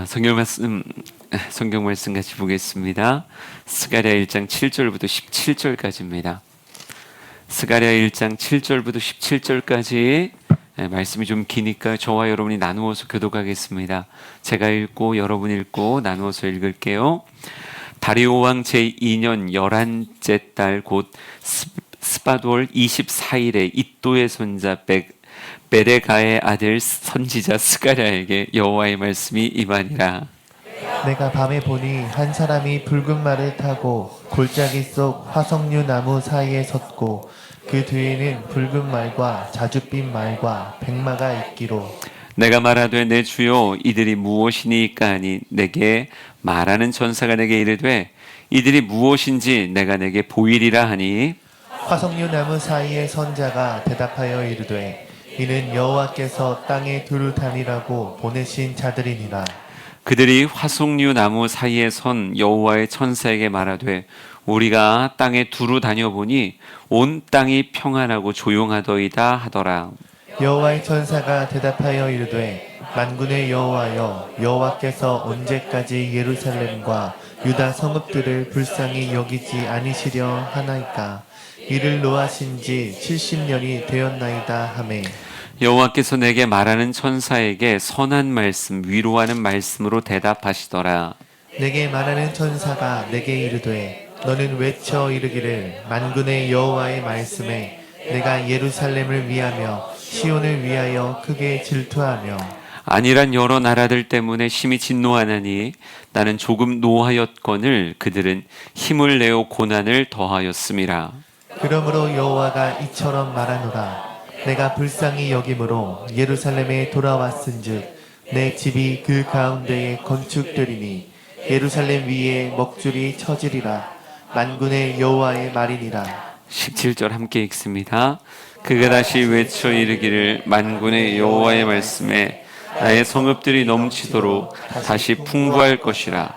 성경 말씀 같이 보겠습니다. 스가랴 1장 7절부터 17절까지입니다. 스가랴 1장 7절부터 17절까지 말씀이 좀 기니까 저와 여러분이 나누어서 교독하겠습니다. 제가 읽고 여러분 읽고 나누어서 읽을게요. 다리오 왕 제2년 11째 달 곧 스바돌 24일에 이또의 손자 베레가의 아들 선지자 스가랴에게 여호와의 말씀이 임하니라. 내가 밤에 보니 한 사람이 붉은 말을 타고 골짜기 속 화석류 나무 사이에 섰고 그 뒤에는 붉은 말과 자줏빛 말과 백마가 있기로 내가 말하되 내 주여 이들이 무엇이니까 하니 내게 말하는 천사가 내게 이르되 이들이 무엇인지 내가 내게 보이리라 하니 화석류 나무 사이에 선 자가 대답하여 이르되 이는 여호와께서 땅에 두루 다니라고 보내신 자들이니라. 그들이 화석류 나무 사이에 선 여호와의 천사에게 말하되 우리가 땅에 두루 다녀보니 온 땅이 평안하고 조용하더이다 하더라. 여호와의 천사가 대답하여 이르되 만군의 여호와여 여호와께서 언제까지 예루살렘과 유다 성읍들을 불쌍히 여기지 아니시려 하나이까. 이를 노하신 지 70년이 되었나이다 하매 여호와께서 내게 말하는 천사에게 선한 말씀 위로하는 말씀으로 대답하시더라. 내게 말하는 천사가 내게 이르되 너는 외쳐 이르기를 만군의 여호와의 말씀에 내가 예루살렘을 위하며 시온을 위하여 크게 질투하며 아니란 여러 나라들 때문에 심히 진노하나니 나는 조금 노하였거늘 그들은 힘을 내어 고난을 더하였음이라. 그러므로 여호와가 이처럼 말하노라. 내가 불쌍히 여김으로 예루살렘에 돌아왔은즉 내 집이 그 가운데에 건축되리니 예루살렘 위에 먹줄이 쳐지리라. 만군의 여호와의 말이니라. 17절 함께 읽습니다. 그가 다시 외쳐 이르기를 만군의 여호와의 말씀에 나의 성읍들이 넘치도록 다시 풍부할 것이라.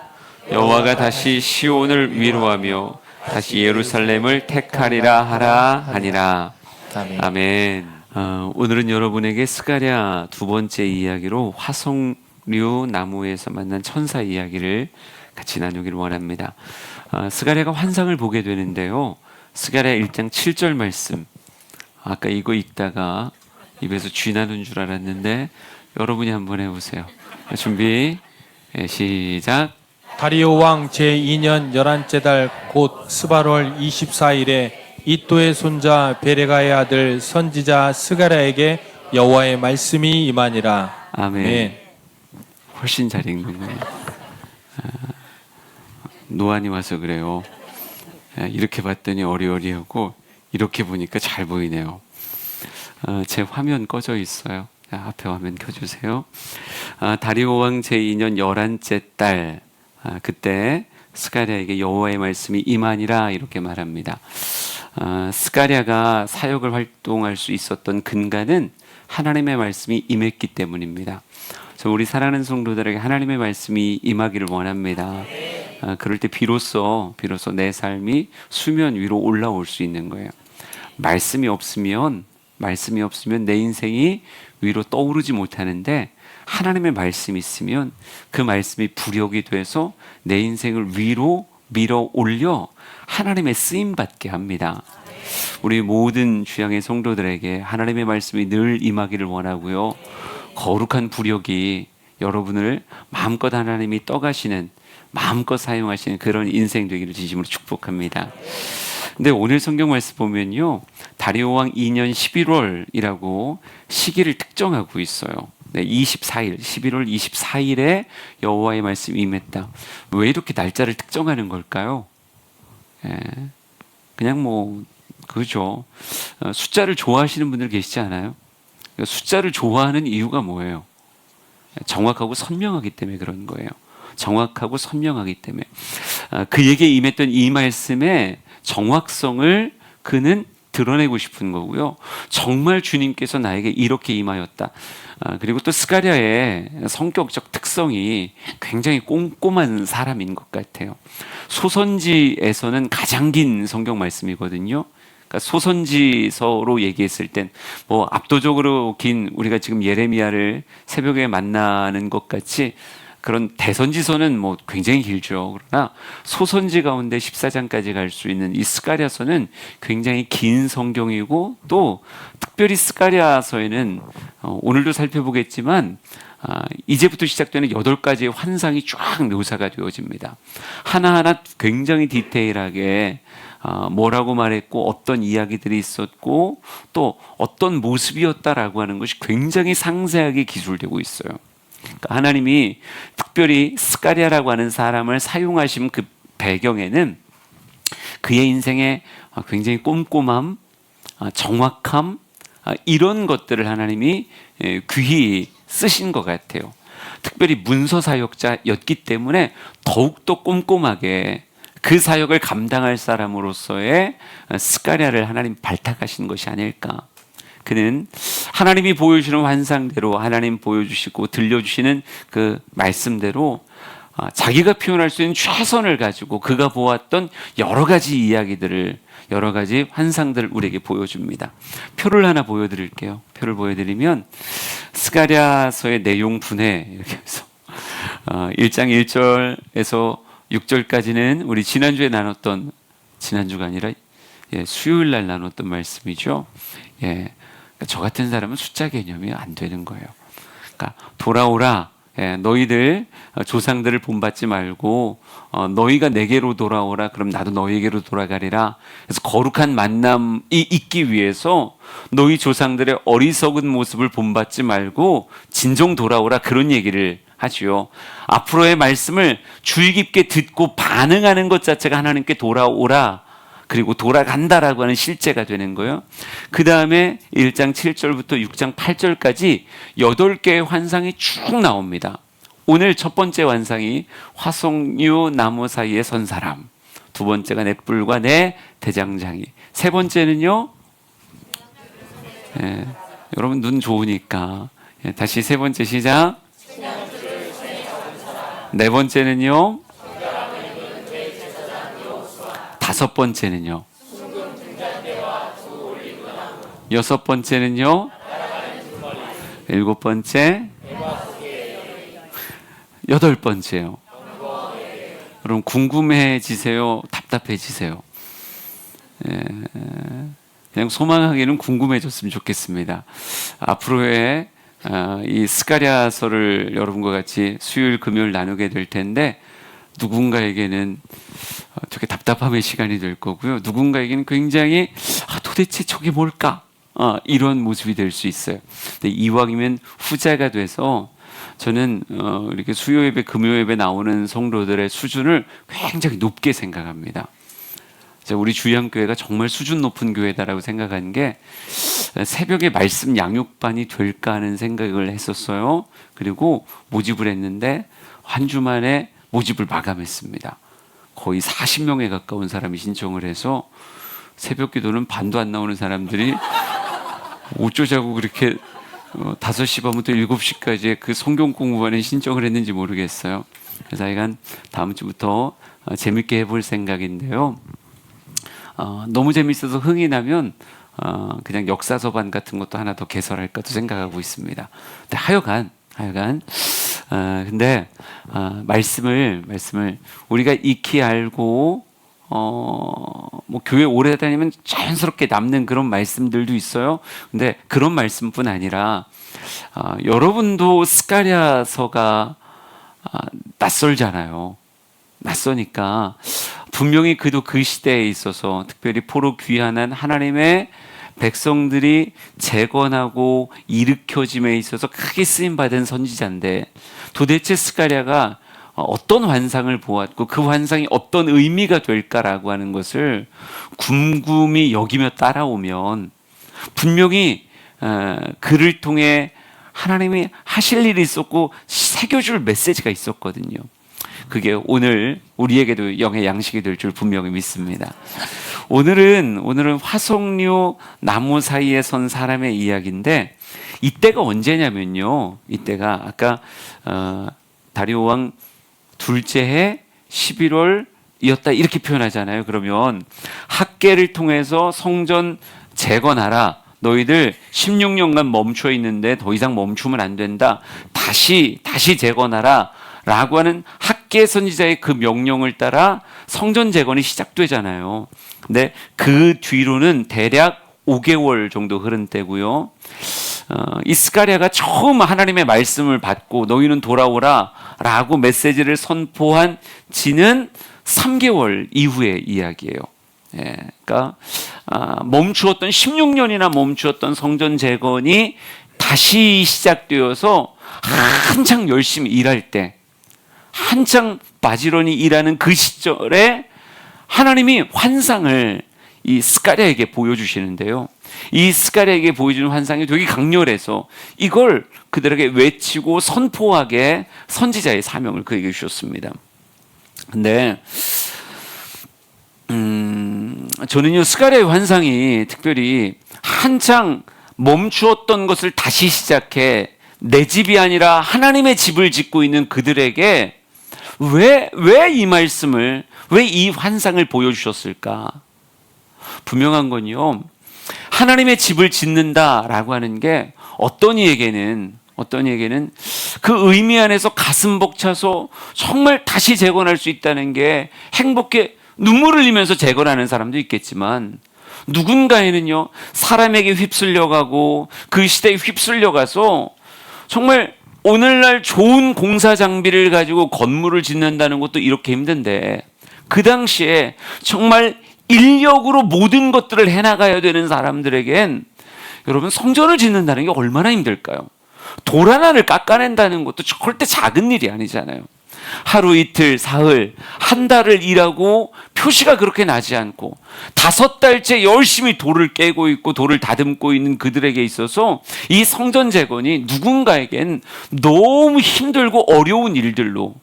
여호와가 다시 시온을 위로하며 다시 예루살렘을 택하리라 하라 하니라. 아멘. 오늘은 여러분에게 스가랴 두 번째 이야기로 화석류 나무에서 만난 천사 이야기를 같이 나누기를 원합니다. 스가랴가 환상을 보게 되는데요. 스가랴 1장 7절 말씀. 아까 이거 읽다가 입에서 쥐 나는 줄 알았는데 여러분이 한번 해보세요. 준비 시작. 다리오 왕 제2년 11째 달 곧 스바롤 24일에 이또의 손자 베레가의 아들 선지자 스가랴에게 여호와의 말씀이 임하니라. 아멘. 훨씬 잘 읽는 거예요. 노안이 와서 그래요. 이렇게 봤더니 어리어리하고 이렇게 보니까 잘 보이네요. 제 화면 꺼져 있어요. 앞에 화면 켜주세요. 다리오 왕 제2년 11째 달 그때 스가랴에게 여호와의 말씀이 임하니라 이렇게 말합니다. 스가랴가 사역을 활동할 수 있었던 근간은 하나님의 말씀이 임했기 때문입니다. 그래서 우리 사랑하는 성도들에게 하나님의 말씀이 임하기를 원합니다. 그럴 때 비로소 내 삶이 수면 위로 올라올 수 있는 거예요. 말씀이 없으면 내 인생이 위로 떠오르지 못하는데 하나님의 말씀이 있으면 그 말씀이 부력이 돼서 내 인생을 위로 밀어 올려 하나님의 쓰임 받게 합니다. 우리 모든 주양의 성도들에게 하나님의 말씀이 늘 임하기를 원하고요. 거룩한 부력이 여러분을 마음껏 하나님이 떠가시는 마음껏 사용하시는 그런 인생 되기를 진심으로 축복합니다. 근데 오늘 성경 말씀 보면요. 다리오 왕 2년 11월이라고 시기를 특정하고 있어요. 24일, 11월 24일에 여호와의 말씀이 임했다. 왜 이렇게 날짜를 특정하는 걸까요? 그냥 그죠. 숫자를 좋아하시는 분들 계시지 않아요? 숫자를 좋아하는 이유가 뭐예요? 정확하고 선명하기 때문에 그런 거예요. 정확하고 선명하기 때문에. 그에게 임했던 이 말씀의 정확성을 그는 드러내고 싶은 거고요. 정말 주님께서 나에게 이렇게 임하였다. 그리고 또 스가랴의 성격적 특성이 굉장히 꼼꼼한 사람인 것 같아요. 소선지에서는 가장 긴 성경 말씀이거든요. 그러니까 소선지서로 얘기했을 땐 압도적으로 긴 우리가 지금 예레미야를 새벽에 만나는 것 같이 그런 대선지서는 뭐 굉장히 길죠. 그러나 소선지 가운데 14장까지 갈 수 있는 이 스가랴서는 굉장히 긴 성경이고, 또 특별히 스가랴서에는 오늘도 살펴보겠지만 이제부터 시작되는 8가지의 환상이 쫙 묘사가 되어집니다. 하나하나 굉장히 디테일하게 뭐라고 말했고, 어떤 이야기들이 있었고, 또 어떤 모습이었다라고 하는 것이 굉장히 상세하게 기술되고 있어요. 그러니까 하나님이 특별히 스가랴라고 하는 사람을 사용하신 그 배경에는 그의 인생에 굉장히 꼼꼼함, 정확함, 이런 것들을 하나님이 귀히 쓰신 것 같아요. 특별히 문서 사역자였기 때문에 더욱더 꼼꼼하게 그 사역을 감당할 사람으로서의 스가랴를 하나님 발탁하신 것이 아닐까. 그는 하나님이 보여주시는 환상대로, 하나님 보여주시고 들려주시는 그 말씀대로 자기가 표현할 수 있는 최선을 가지고 그가 보았던 여러 가지 이야기들을, 여러 가지 환상들을 우리에게 보여줍니다. 표를 하나 보여드릴게요. 표를 보여드리면 스가랴서의 내용 분해 이렇게 해서 1장 1절에서 6절까지는 우리 지난주에 나눴던, 지난주가 아니라 수요일 날 나눴던 말씀이죠. 저 같은 사람은 숫자 개념이 안 되는 거예요. 그러니까 돌아오라, 너희들 조상들을 본받지 말고 너희가 내게로 돌아오라, 그럼 나도 너희에게로 돌아가리라. 그래서 거룩한 만남이 있기 위해서 너희 조상들의 어리석은 모습을 본받지 말고 진정 돌아오라, 그런 얘기를 하지요. 앞으로의 말씀을 주의 깊게 듣고 반응하는 것 자체가 하나님께 돌아오라, 그리고 돌아간다라고 하는 실제가 되는 거예요. 그 다음에 1장 7절부터 6장 8절까지 8개의 환상이 쭉 나옵니다. 오늘 첫 번째 환상이 화석류 나무 사이에 선 사람, 두 번째가 넷불과 네 대장장이, 세 번째는요, 여러분 눈 좋으니까 다시 세 번째 시작. 네 번째는요, 다섯 번째는요, 여섯 번째는요, 일곱 번째, 여덟 번째요. 여러분 궁금해지세요? 답답해지세요? 그냥 소망하기는 궁금해졌으면 좋겠습니다. 앞으로의 이 스가랴서를 여러분과 같이 수요일 금요일 나누게 될 텐데, 누군가에게는 되게 답답함의 시간이 될 거고요. 누군가에게는 굉장히 도대체 저게 뭘까? 이런 모습이 될 수 있어요. 근데 이왕이면 후자가 돼서 저는 이렇게 수요 예배, 금요 예배 나오는 성도들의 수준을 굉장히 높게 생각합니다. 우리 주양교회가 정말 수준 높은 교회다라고 생각한 게 새벽에 말씀 양육반이 될까 하는 생각을 했었어요. 그리고 모집을 했는데 한 주 만에 모집을 마감했습니다. 거의 40명에 가까운 사람이 신청을 해서 새벽 기도는 반도 안 나오는 사람들이 어쩌자고 그렇게 5시 반부터 7시까지 그 성경 공부반에 신청을 했는지 모르겠어요. 그래서 하여간 다음 주부터 재밌게 해볼 생각인데요. 너무 재밌어서 흥이 나면 그냥 역사서반 같은 것도 하나 더 개설할까도 생각하고 있습니다. 근데 하여간 근데 말씀을 우리가 익히 알고 뭐 교회 오래 다니면 자연스럽게 남는 그런 말씀들도 있어요. 근데 그런 말씀뿐 아니라 여러분도 스가랴서가 낯설잖아요. 낯서니까 분명히 그도 그 시대에 있어서 특별히 포로 귀환한 하나님의 백성들이 재건하고 일으켜짐에 있어서 크게 쓰임받은 선지자인데, 도대체 스가랴가 어떤 환상을 보았고 그 환상이 어떤 의미가 될까라고 하는 것을 궁금히 여기며 따라오면 분명히 그를 통해 하나님이 하실 일이 있었고 새겨줄 메시지가 있었거든요. 그게 오늘 우리에게도 영의 양식이 될 줄 분명히 믿습니다. 오늘은 화석류 나무 사이에 선 사람의 이야기인데, 이때가 언제냐면요, 이때가 아까 다리오 왕 둘째 해 11월이었다 이렇게 표현하잖아요. 그러면 학계를 통해서 성전 재건하라, 너희들 16년간 멈춰 있는데 더 이상 멈추면 안 된다, 다시 재건하라 라고 하는 학계 선지자의 그 명령을 따라 성전 재건이 시작되잖아요. 근데 그 뒤로는 대략 5개월 정도 흐른 때고요. 이 스가랴가 처음 하나님의 말씀을 받고 너희는 돌아오라 라고 메시지를 선포한 지는 3개월 이후의 이야기예요. 예, 그러니까 멈추었던 16년이나 멈추었던 성전 재건이 다시 시작되어서 한창 열심히 일할 때, 한창 바빌론이 일하는 그 시절에 하나님이 환상을 이 스가랴에게 보여주시는데요. 이 스가랴에게 보여주는 환상이 되게 강렬해서 이걸 그들에게 외치고 선포하게 선지자의 사명을 그에게 주셨습니다. 근데 저는요, 스가랴의 환상이 특별히 한창 멈추었던 것을 다시 시작해 내 집이 아니라 하나님의 집을 짓고 있는 그들에게 왜 이 말씀을, 왜 이 환상을 보여주셨을까? 분명한 건요, 하나님의 집을 짓는다라고 하는 게 어떤 이에게는 그 의미 안에서 가슴 벅차서 정말 다시 재건할 수 있다는 게 행복해 눈물을 흘리면서 재건하는 사람도 있겠지만, 누군가에는요, 사람에게 휩쓸려가고 그 시대에 휩쓸려가서 정말 오늘날 좋은 공사 장비를 가지고 건물을 짓는다는 것도 이렇게 힘든데, 그 당시에 정말 인력으로 모든 것들을 해나가야 되는 사람들에겐 여러분, 성전을 짓는다는 게 얼마나 힘들까요? 돌 하나를 깎아낸다는 것도 절대 작은 일이 아니잖아요. 하루 이틀 사흘 한 달을 일하고 표시가 그렇게 나지 않고 5달째 열심히 돌을 깨고 있고 돌을 다듬고 있는 그들에게 있어서 이 성전 재건이 누군가에겐 너무 힘들고 어려운 일들로,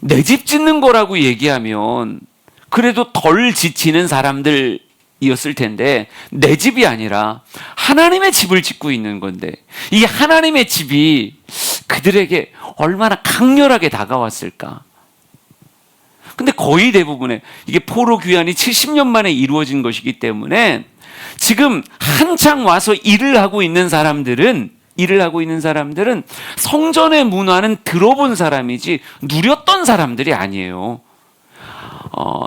내 집 짓는 거라고 얘기하면 그래도 덜 지치는 사람들이었을 텐데, 내 집이 아니라 하나님의 집을 짓고 있는 건데, 이 하나님의 집이 그들에게 얼마나 강렬하게 다가왔을까. 근데 거의 대부분의, 이게 포로 귀환이 70년 만에 이루어진 것이기 때문에 지금 한창 와서 일을 하고 있는 사람들은 성전의 문화는 들어본 사람이지 누렸던 사람들이 아니에요.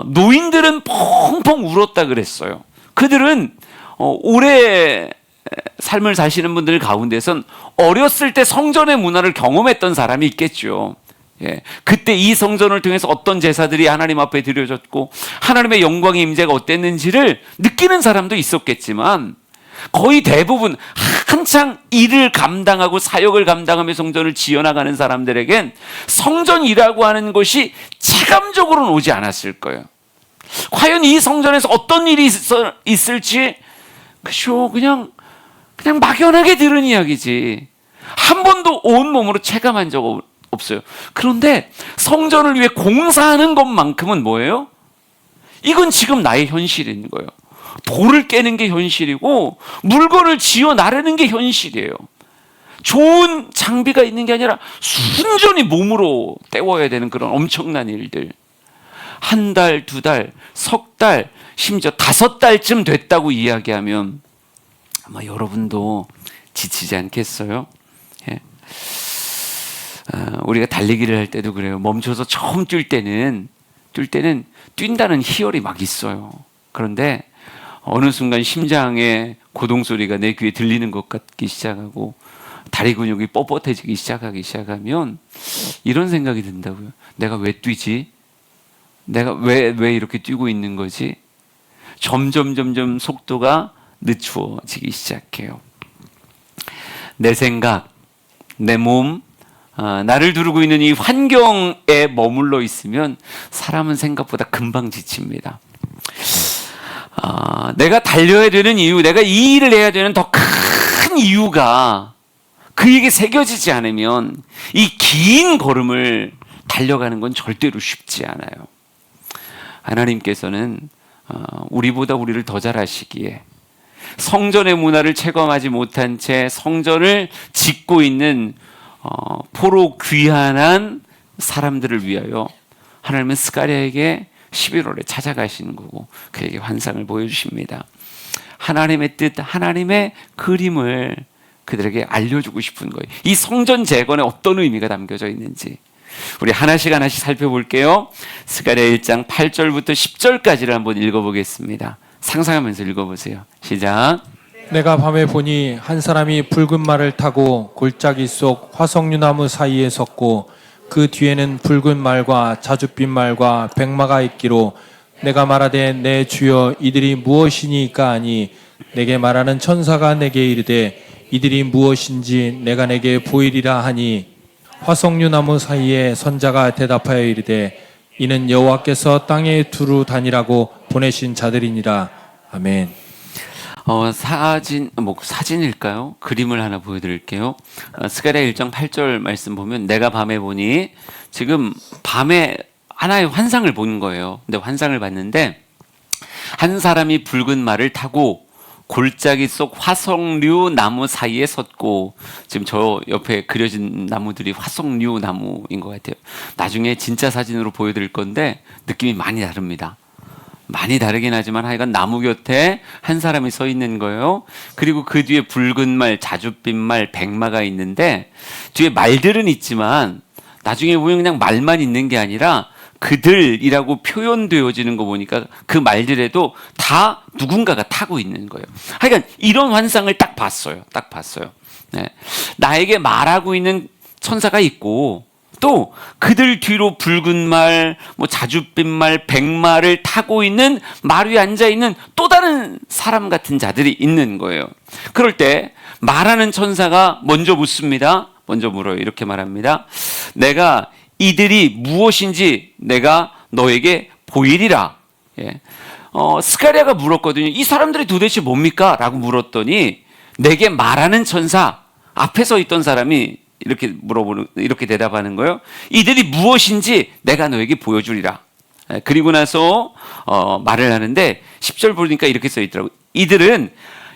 노인들은 펑펑 울었다 그랬어요. 그들은 오래 삶을 사시는 분들 가운데선 어렸을 때 성전의 문화를 경험했던 사람이 있겠죠. 예, 그때 이 성전을 통해서 어떤 제사들이 하나님 앞에 드려졌고 하나님의 영광의 임재가 어땠는지를 느끼는 사람도 있었겠지만, 거의 대부분 한창 일을 감당하고 사역을 감당하며 성전을 지어나가는 사람들에겐 성전이라고 하는 것이 체감적으로는 오지 않았을 거예요. 과연 이 성전에서 어떤 일이 있을지 그죠, 그냥 막연하게 들은 이야기지 한 번도 온몸으로 체감한 적 없어요. 그런데 성전을 위해 공사하는 것만큼은 뭐예요? 이건 지금 나의 현실인 거예요. 돌을 깨는 게 현실이고 물건을 지어 나르는 게 현실이에요. 좋은 장비가 있는 게 아니라 순전히 몸으로 때워야 되는 그런 엄청난 일들. 한 달, 2달, 석 달, 심지어 5달쯤 됐다고 이야기하면 아마 여러분도 지치지 않겠어요? 예. 우리가 달리기를 할 때도 그래요. 멈춰서 처음 뛸 때는 뛴다는 희열이 막 있어요. 그런데 어느 순간 심장의 고동 소리가 내 귀에 들리는 것 같기 시작하고 다리 근육이 뻣뻣해지기 시작하면 이런 생각이 든다고요. 내가 왜 뛰지? 내가 왜 이렇게 뛰고 있는 거지? 점점 속도가 늦추어지기 시작해요. 내 생각, 내 몸, 나를 두르고 있는 이 환경에 머물러 있으면 사람은 생각보다 금방 지칩니다. 내가 달려야 되는 이유, 내가 이 일을 해야 되는 더 큰 이유가 그에게 새겨지지 않으면 이 긴 걸음을 달려가는 건 절대로 쉽지 않아요. 하나님께서는 우리보다 우리를 더 잘 아시기에 성전의 문화를 체험하지 못한 채 성전을 짓고 있는 포로 귀환한 사람들을 위하여 하나님은 스가랴에게 11월에 찾아가시는 거고 그에게 환상을 보여주십니다. 하나님의 뜻, 하나님의 그림을 그들에게 알려주고 싶은 거예요. 이 성전 재건에 어떤 의미가 담겨져 있는지. 우리 하나씩 하나씩 살펴볼게요. 스가랴 1장 8절부터 10절까지를 한번 읽어보겠습니다. 상상하면서 읽어보세요. 시작. 내가 밤에 보니 한 사람이 붉은 말을 타고 골짜기 속 화석류나무 사이에 섰고 그 뒤에는 붉은 말과 자줏빛 말과 백마가 있기로 내가 말하되 내 주여 이들이 무엇이니까 하니 내게 말하는 천사가 내게 이르되 이들이 무엇인지 내가 내게 보이리라 하니 화석류나무 사이에 선자가 대답하여 이르되 이는 여호와께서 땅에 두루 다니라고 보내신 자들이니라. 아멘. 사진일까요? 그림을 하나 보여드릴게요. 스가랴 1장 8절 말씀 보면 내가 밤에 보니, 지금 밤에 하나의 환상을 본 거예요. 근데 환상을 봤는데 한 사람이 붉은 말을 타고 골짜기 속 화석류 나무 사이에 섰고, 지금 저 옆에 그려진 나무들이 화석류 나무인 것 같아요. 나중에 진짜 사진으로 보여드릴 건데 느낌이 많이 다릅니다. 많이 다르긴 하지만 하여간 나무 곁에 한 사람이 서 있는 거예요. 그리고 그 뒤에 붉은 말, 자줏빛 말, 백마가 있는데 뒤에 말들은 있지만 나중에 보면 그냥 말만 있는 게 아니라 그들이라고 표현되어지는 거 보니까 그 말들에도 다 누군가가 타고 있는 거예요. 하여간 이런 환상을 딱 봤어요. 네. 나에게 말하고 있는 천사가 있고 또 그들 뒤로 붉은 말, 자줏빛 말, 백마를 타고 있는 말 위에 앉아 있는 또 다른 사람 같은 자들이 있는 거예요. 그럴 때 말하는 천사가 먼저 묻습니다. 먼저 물어요. 이렇게 말합니다. 내가 이들이 무엇인지 내가 너에게 보이리라. 예. 스가랴가 물었거든요. 이 사람들이 도대체 뭡니까? 라고 물었더니 내게 말하는 천사, 앞에 서 있던 사람이 이렇게 대답하는 거예요. 이들이 무엇인지 내가 너에게 보여주리라. 그리고 나서 말을 하는데 10절 보니까 이렇게 써 있더라고요. 이들은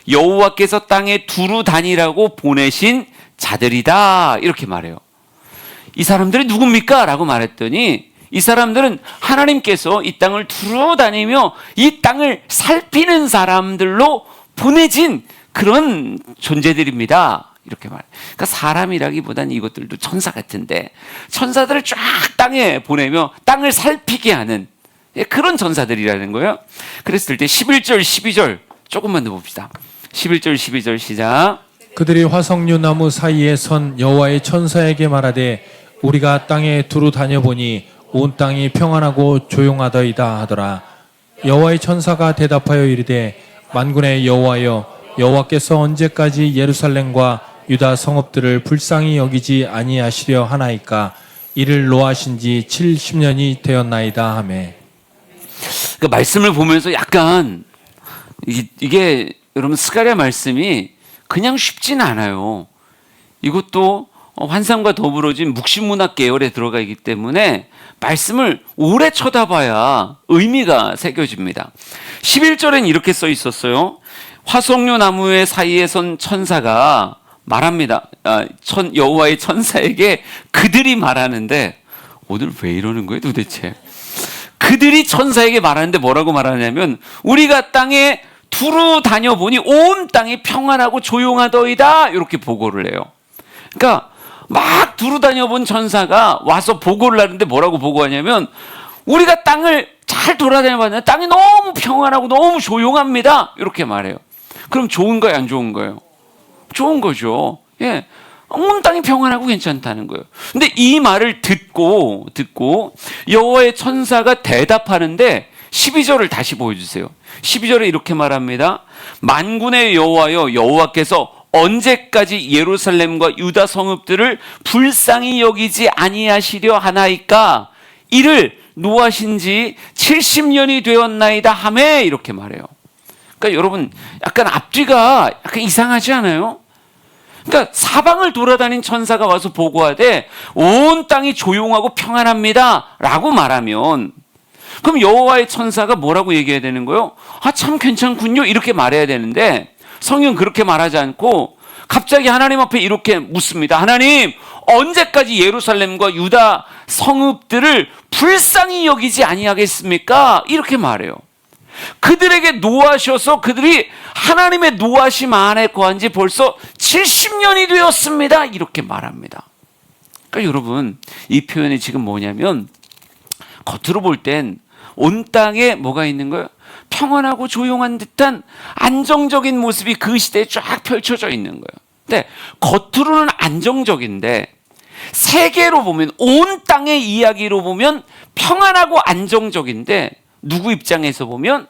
여호와께서 땅에 두루 다니라고 보내신 자들이다. 이렇게 말해요. 이 사람들이 누굽니까? 라고 말했더니 이 사람들은 하나님께서 이 땅을 두루 다니며 이 땅을 살피는 사람들로 보내진 그런 존재들입니다. 이렇게 말해요. 그러니까 사람이라기보다는 이것들도 천사 같은데 천사들을 쫙 땅에 보내며 땅을 살피게 하는 그런 천사들이라는 거예요. 그랬을 때 11절, 12절 조금만 더 봅시다. 11절, 12절 시작. 그들이 화석류나무 사이에 선 여호와의 천사에게 말하되 우리가 땅에 두루 다녀보니 온 땅이 평안하고 조용하더이다 하더라. 여호와의 천사가 대답하여 이르되 만군의 여호와여 여호와께서 언제까지 예루살렘과 유다 성읍들을 불쌍히 여기지 아니하시려 하나이까 이를 노하신 지 70년이 되었나이다 하매. 그 말씀을 보면서 약간 이게 여러분 스가랴 말씀이 그냥 쉽지는 않아요. 이것도 환상과 더불어진 묵시문학 계열에 들어가 있기 때문에 말씀을 오래 쳐다봐야 의미가 새겨집니다. 11절엔 이렇게 써 있었어요. 화석류 나무의 사이에 선 천사가 말합니다. 여호와의 천사에게 그들이 말하는데 오늘 왜 이러는 거예요 도대체? 그들이 천사에게 말하는데 뭐라고 말하냐면 우리가 땅에 두루 다녀보니 온 땅이 평안하고 조용하더이다 이렇게 보고를 해요. 그러니까 막 두루 다녀본 천사가 와서 보고를 하는데 뭐라고 보고하냐면 우리가 땅을 잘 돌아다녀봤는데 땅이 너무 평안하고 너무 조용합니다 이렇게 말해요. 그럼 좋은 거예요 안 좋은 거예요? 좋은 거죠. 예, 온 땅이 평안하고 괜찮다는 거예요. 근데 이 말을 듣고 여호와의 천사가 대답하는데 12절을 다시 보여주세요. 12절에 이렇게 말합니다. 만군의 여호와여 여호와께서 언제까지 예루살렘과 유다 성읍들을 불쌍히 여기지 아니하시려 하나이까 이를 노하신 지 70년이 되었나이다 하매 이렇게 말해요. 그러니까 여러분 약간 앞뒤가 약간 이상하지 않아요? 그러니까 사방을 돌아다닌 천사가 와서 보고하되 온 땅이 조용하고 평안합니다 라고 말하면 그럼 여호와의 천사가 뭐라고 얘기해야 되는 거예요? 아, 참 괜찮군요 이렇게 말해야 되는데 성경은 그렇게 말하지 않고 갑자기 하나님 앞에 이렇게 묻습니다. 하나님 언제까지 예루살렘과 유다 성읍들을 불쌍히 여기지 아니하겠습니까? 이렇게 말해요. 그들에게 노하셔서 그들이 하나님의 노하심 안에 거한 지 벌써 70년이 되었습니다. 이렇게 말합니다. 그러니까 여러분, 이 표현이 지금 뭐냐면 겉으로 볼 땐 온 땅에 뭐가 있는 거예요? 평안하고 조용한 듯한 안정적인 모습이 그 시대에 쫙 펼쳐져 있는 거예요. 근데 겉으로는 안정적인데 세계로 보면, 온 땅의 이야기로 보면 평안하고 안정적인데, 누구 입장에서 보면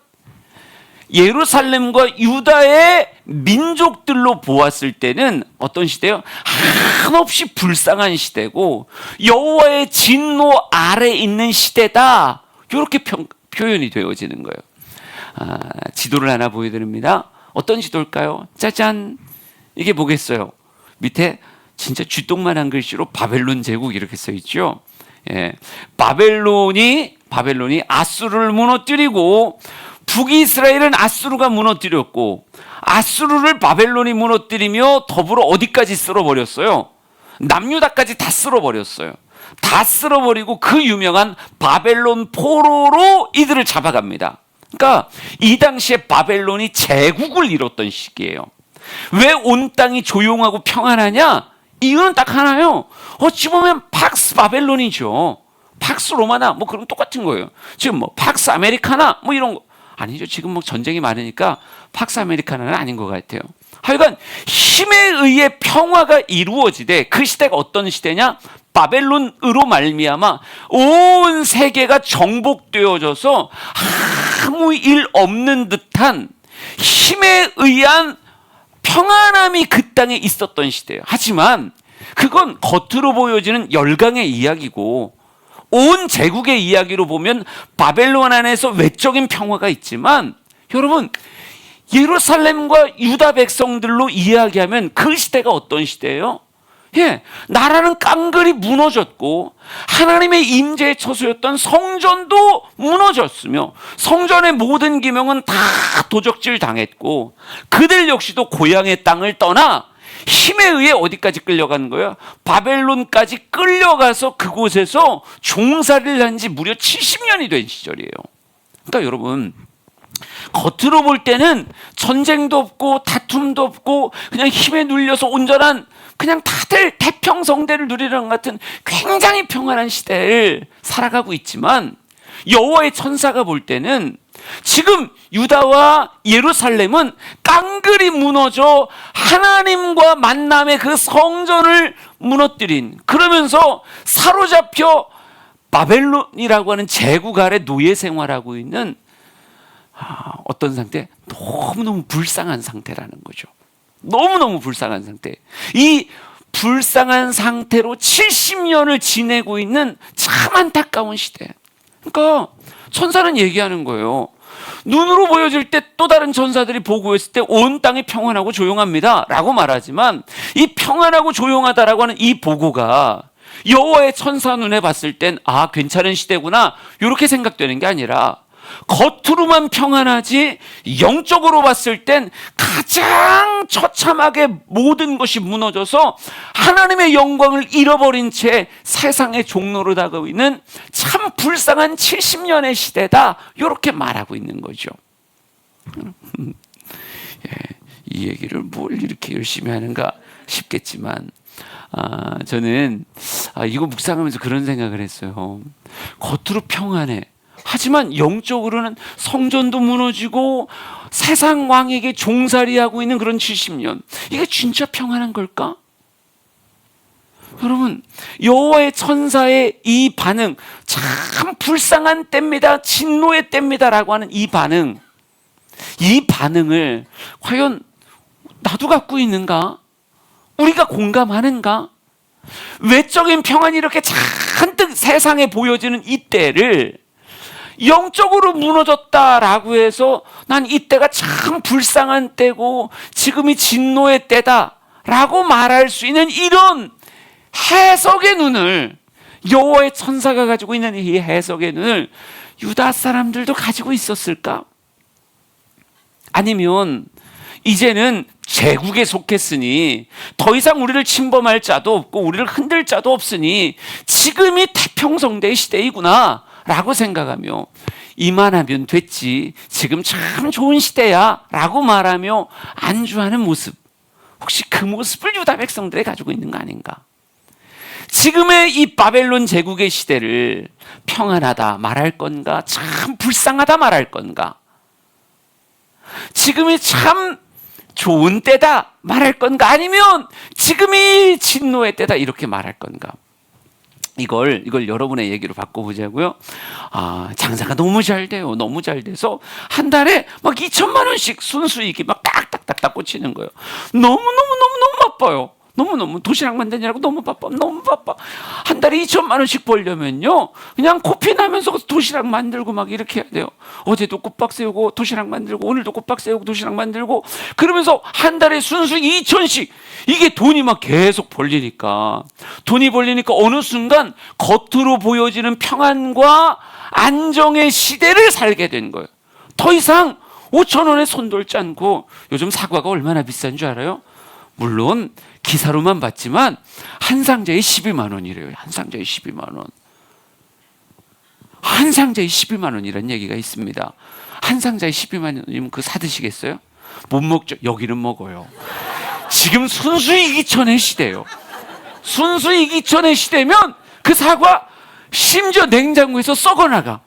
예루살렘과 유다의 민족들로 보았을 때는 어떤 시대요? 한없이 불쌍한 시대고 여호와의 진노 아래 있는 시대다. 이렇게 표현이 되어지는 거예요. 지도를 하나 보여드립니다. 어떤 지도일까요? 짜잔. 이게 뭐겠어요? 밑에 진짜 쥐똥만한 글씨로 바벨론 제국 이렇게 써 있죠. 예. 바벨론이 아수르를 무너뜨리고, 북이스라엘은 아수르가 무너뜨렸고, 아수르를 바벨론이 무너뜨리며 더불어 어디까지 쓸어버렸어요? 남유다까지 다 쓸어버렸어요. 다 쓸어버리고 그 유명한 바벨론 포로로 이들을 잡아갑니다. 그러니까 이 당시에 바벨론이 제국을 이뤘던 시기예요. 왜 온 땅이 조용하고 평안하냐? 이유는 딱 하나요. 어찌 보면 팍스 바벨론이죠. 팍스 로마나 뭐 그런 똑같은 거예요. 지금 뭐 팍스 아메리카나 뭐 이런 거 아니죠. 지금 뭐 전쟁이 많으니까 팍스 아메리카나는 아닌 것 같아요. 하여간 힘에 의해 평화가 이루어지되, 그 시대가 어떤 시대냐? 바벨론으로 말미암아 온 세계가 정복되어져서 아무 일 없는 듯한 힘에 의한 평안함이 그 땅에 있었던 시대예요. 하지만 그건 겉으로 보여지는 열강의 이야기고, 온 제국의 이야기로 보면 바벨론 안에서 외적인 평화가 있지만, 여러분, 예루살렘과 유다 백성들로 이야기하면 그 시대가 어떤 시대예요? 예, 나라는 깡그리 무너졌고 하나님의 임재의 처소였던 성전도 무너졌으며 성전의 모든 기명은 다 도적질 당했고, 그들 역시도 고향의 땅을 떠나 힘에 의해 어디까지 끌려간 거예요? 바벨론까지 끌려가서 그곳에서 종살이를 한 지 무려 70년이 된 시절이에요. 그러니까 여러분, 겉으로 볼 때는 전쟁도 없고 다툼도 없고 그냥 힘에 눌려서 온전한, 그냥 다들 태평성대를 누리는 것 같은 굉장히 평안한 시대를 살아가고 있지만, 여호와의 천사가 볼 때는 지금 유다와 예루살렘은 깡그리 무너져 하나님과 만남의 그 성전을 무너뜨린, 그러면서 사로잡혀 바벨론이라고 하는 제국 아래 노예 생활하고 있는 어떤 상태? 너무너무 불쌍한 상태라는 거죠. 너무너무 불쌍한 상태. 이 불쌍한 상태로 70년을 지내고 있는 참 안타까운 시대. 그러니까 천사는 얘기하는 거예요. 눈으로 보여질 때 또 다른 천사들이 보고했을 때 온 땅이 평안하고 조용합니다 라고 말하지만, 이 평안하고 조용하다라고 하는 이 보고가 여호와의 천사 눈에 봤을 땐 괜찮은 시대구나 이렇게 생각되는 게 아니라, 겉으로만 평안하지 영적으로 봤을 땐 가장 처참하게 모든 것이 무너져서 하나님의 영광을 잃어버린 채 세상의 종로로 다가오고 있는 참 불쌍한 70년의 시대다, 이렇게 말하고 있는 거죠. 이 얘기를 뭘 이렇게 열심히 하는가 싶겠지만, 저는 이거 묵상하면서 그런 생각을 했어요. 겉으로 평안해, 하지만 영적으로는 성전도 무너지고 세상 왕에게 종살이하고 있는 그런 70년, 이게 진짜 평안한 걸까? 여러분, 여호와의 천사의 이 반응, 참 불쌍한 때입니다, 진노의 때입니다라고 하는 이 반응을 과연 나도 갖고 있는가? 우리가 공감하는가? 외적인 평안이 이렇게 잔뜩 세상에 보여지는 이때를 영적으로 무너졌다라고 해서 난 이때가 참 불쌍한 때고 지금이 진노의 때다라고 말할 수 있는 이런 해석의 눈을, 여호와의 천사가 가지고 있는 이 해석의 눈을 유다 사람들도 가지고 있었을까? 아니면 이제는 제국에 속했으니 더 이상 우리를 침범할 자도 없고 우리를 흔들 자도 없으니 지금이 태평성대의 시대이구나 라고 생각하며 이만하면 됐지, 지금 참 좋은 시대야 라고 말하며 안주하는 모습, 혹시 그 모습을 유다 백성들이 가지고 있는 거 아닌가? 지금의 이 바벨론 제국의 시대를 평안하다 말할 건가, 참 불쌍하다 말할 건가, 지금이 참 좋은 때다 말할 건가, 아니면 지금이 진노의 때다 이렇게 말할 건가. 이걸 여러분의 얘기로 바꿔보자고요. 장사가 너무 잘 돼요. 너무 잘 돼서 한 달에 막 2천만 원씩 순수익이 막 딱딱딱딱 꽂히는 거예요. 너무 바빠요. 너무 도시락 만드느라고 너무 바빠. 한 달에 2천만 원씩 벌려면요, 그냥 코피 나면서 도시락 만들고 막 이렇게 해야 돼요. 어제도 꼬박 세우고 도시락 만들고, 오늘도 꼬박 세우고 도시락 만들고, 그러면서 한 달에 순수익 2천씩, 이게 돈이 막 계속 벌리니까 어느 순간 겉으로 보여지는 평안과 안정의 시대를 살게 된 거예요. 더 이상 5천 원에 손 돌지 않고, 요즘 사과가 얼마나 비싼 줄 알아요? 물론 기사로만 봤지만 한 상자에 12만 원이래요. 한 상자에 12만 원. 한 상자에 12만 원이라는 얘기가 있습니다. 한 상자에 12만 원이면 그거 사드시겠어요? 못 먹죠. 여기는 먹어요. 지금 순수익 2천의 시대예요. 순수익 2천의 시대면 그 사과 심지어 냉장고에서 썩어나가.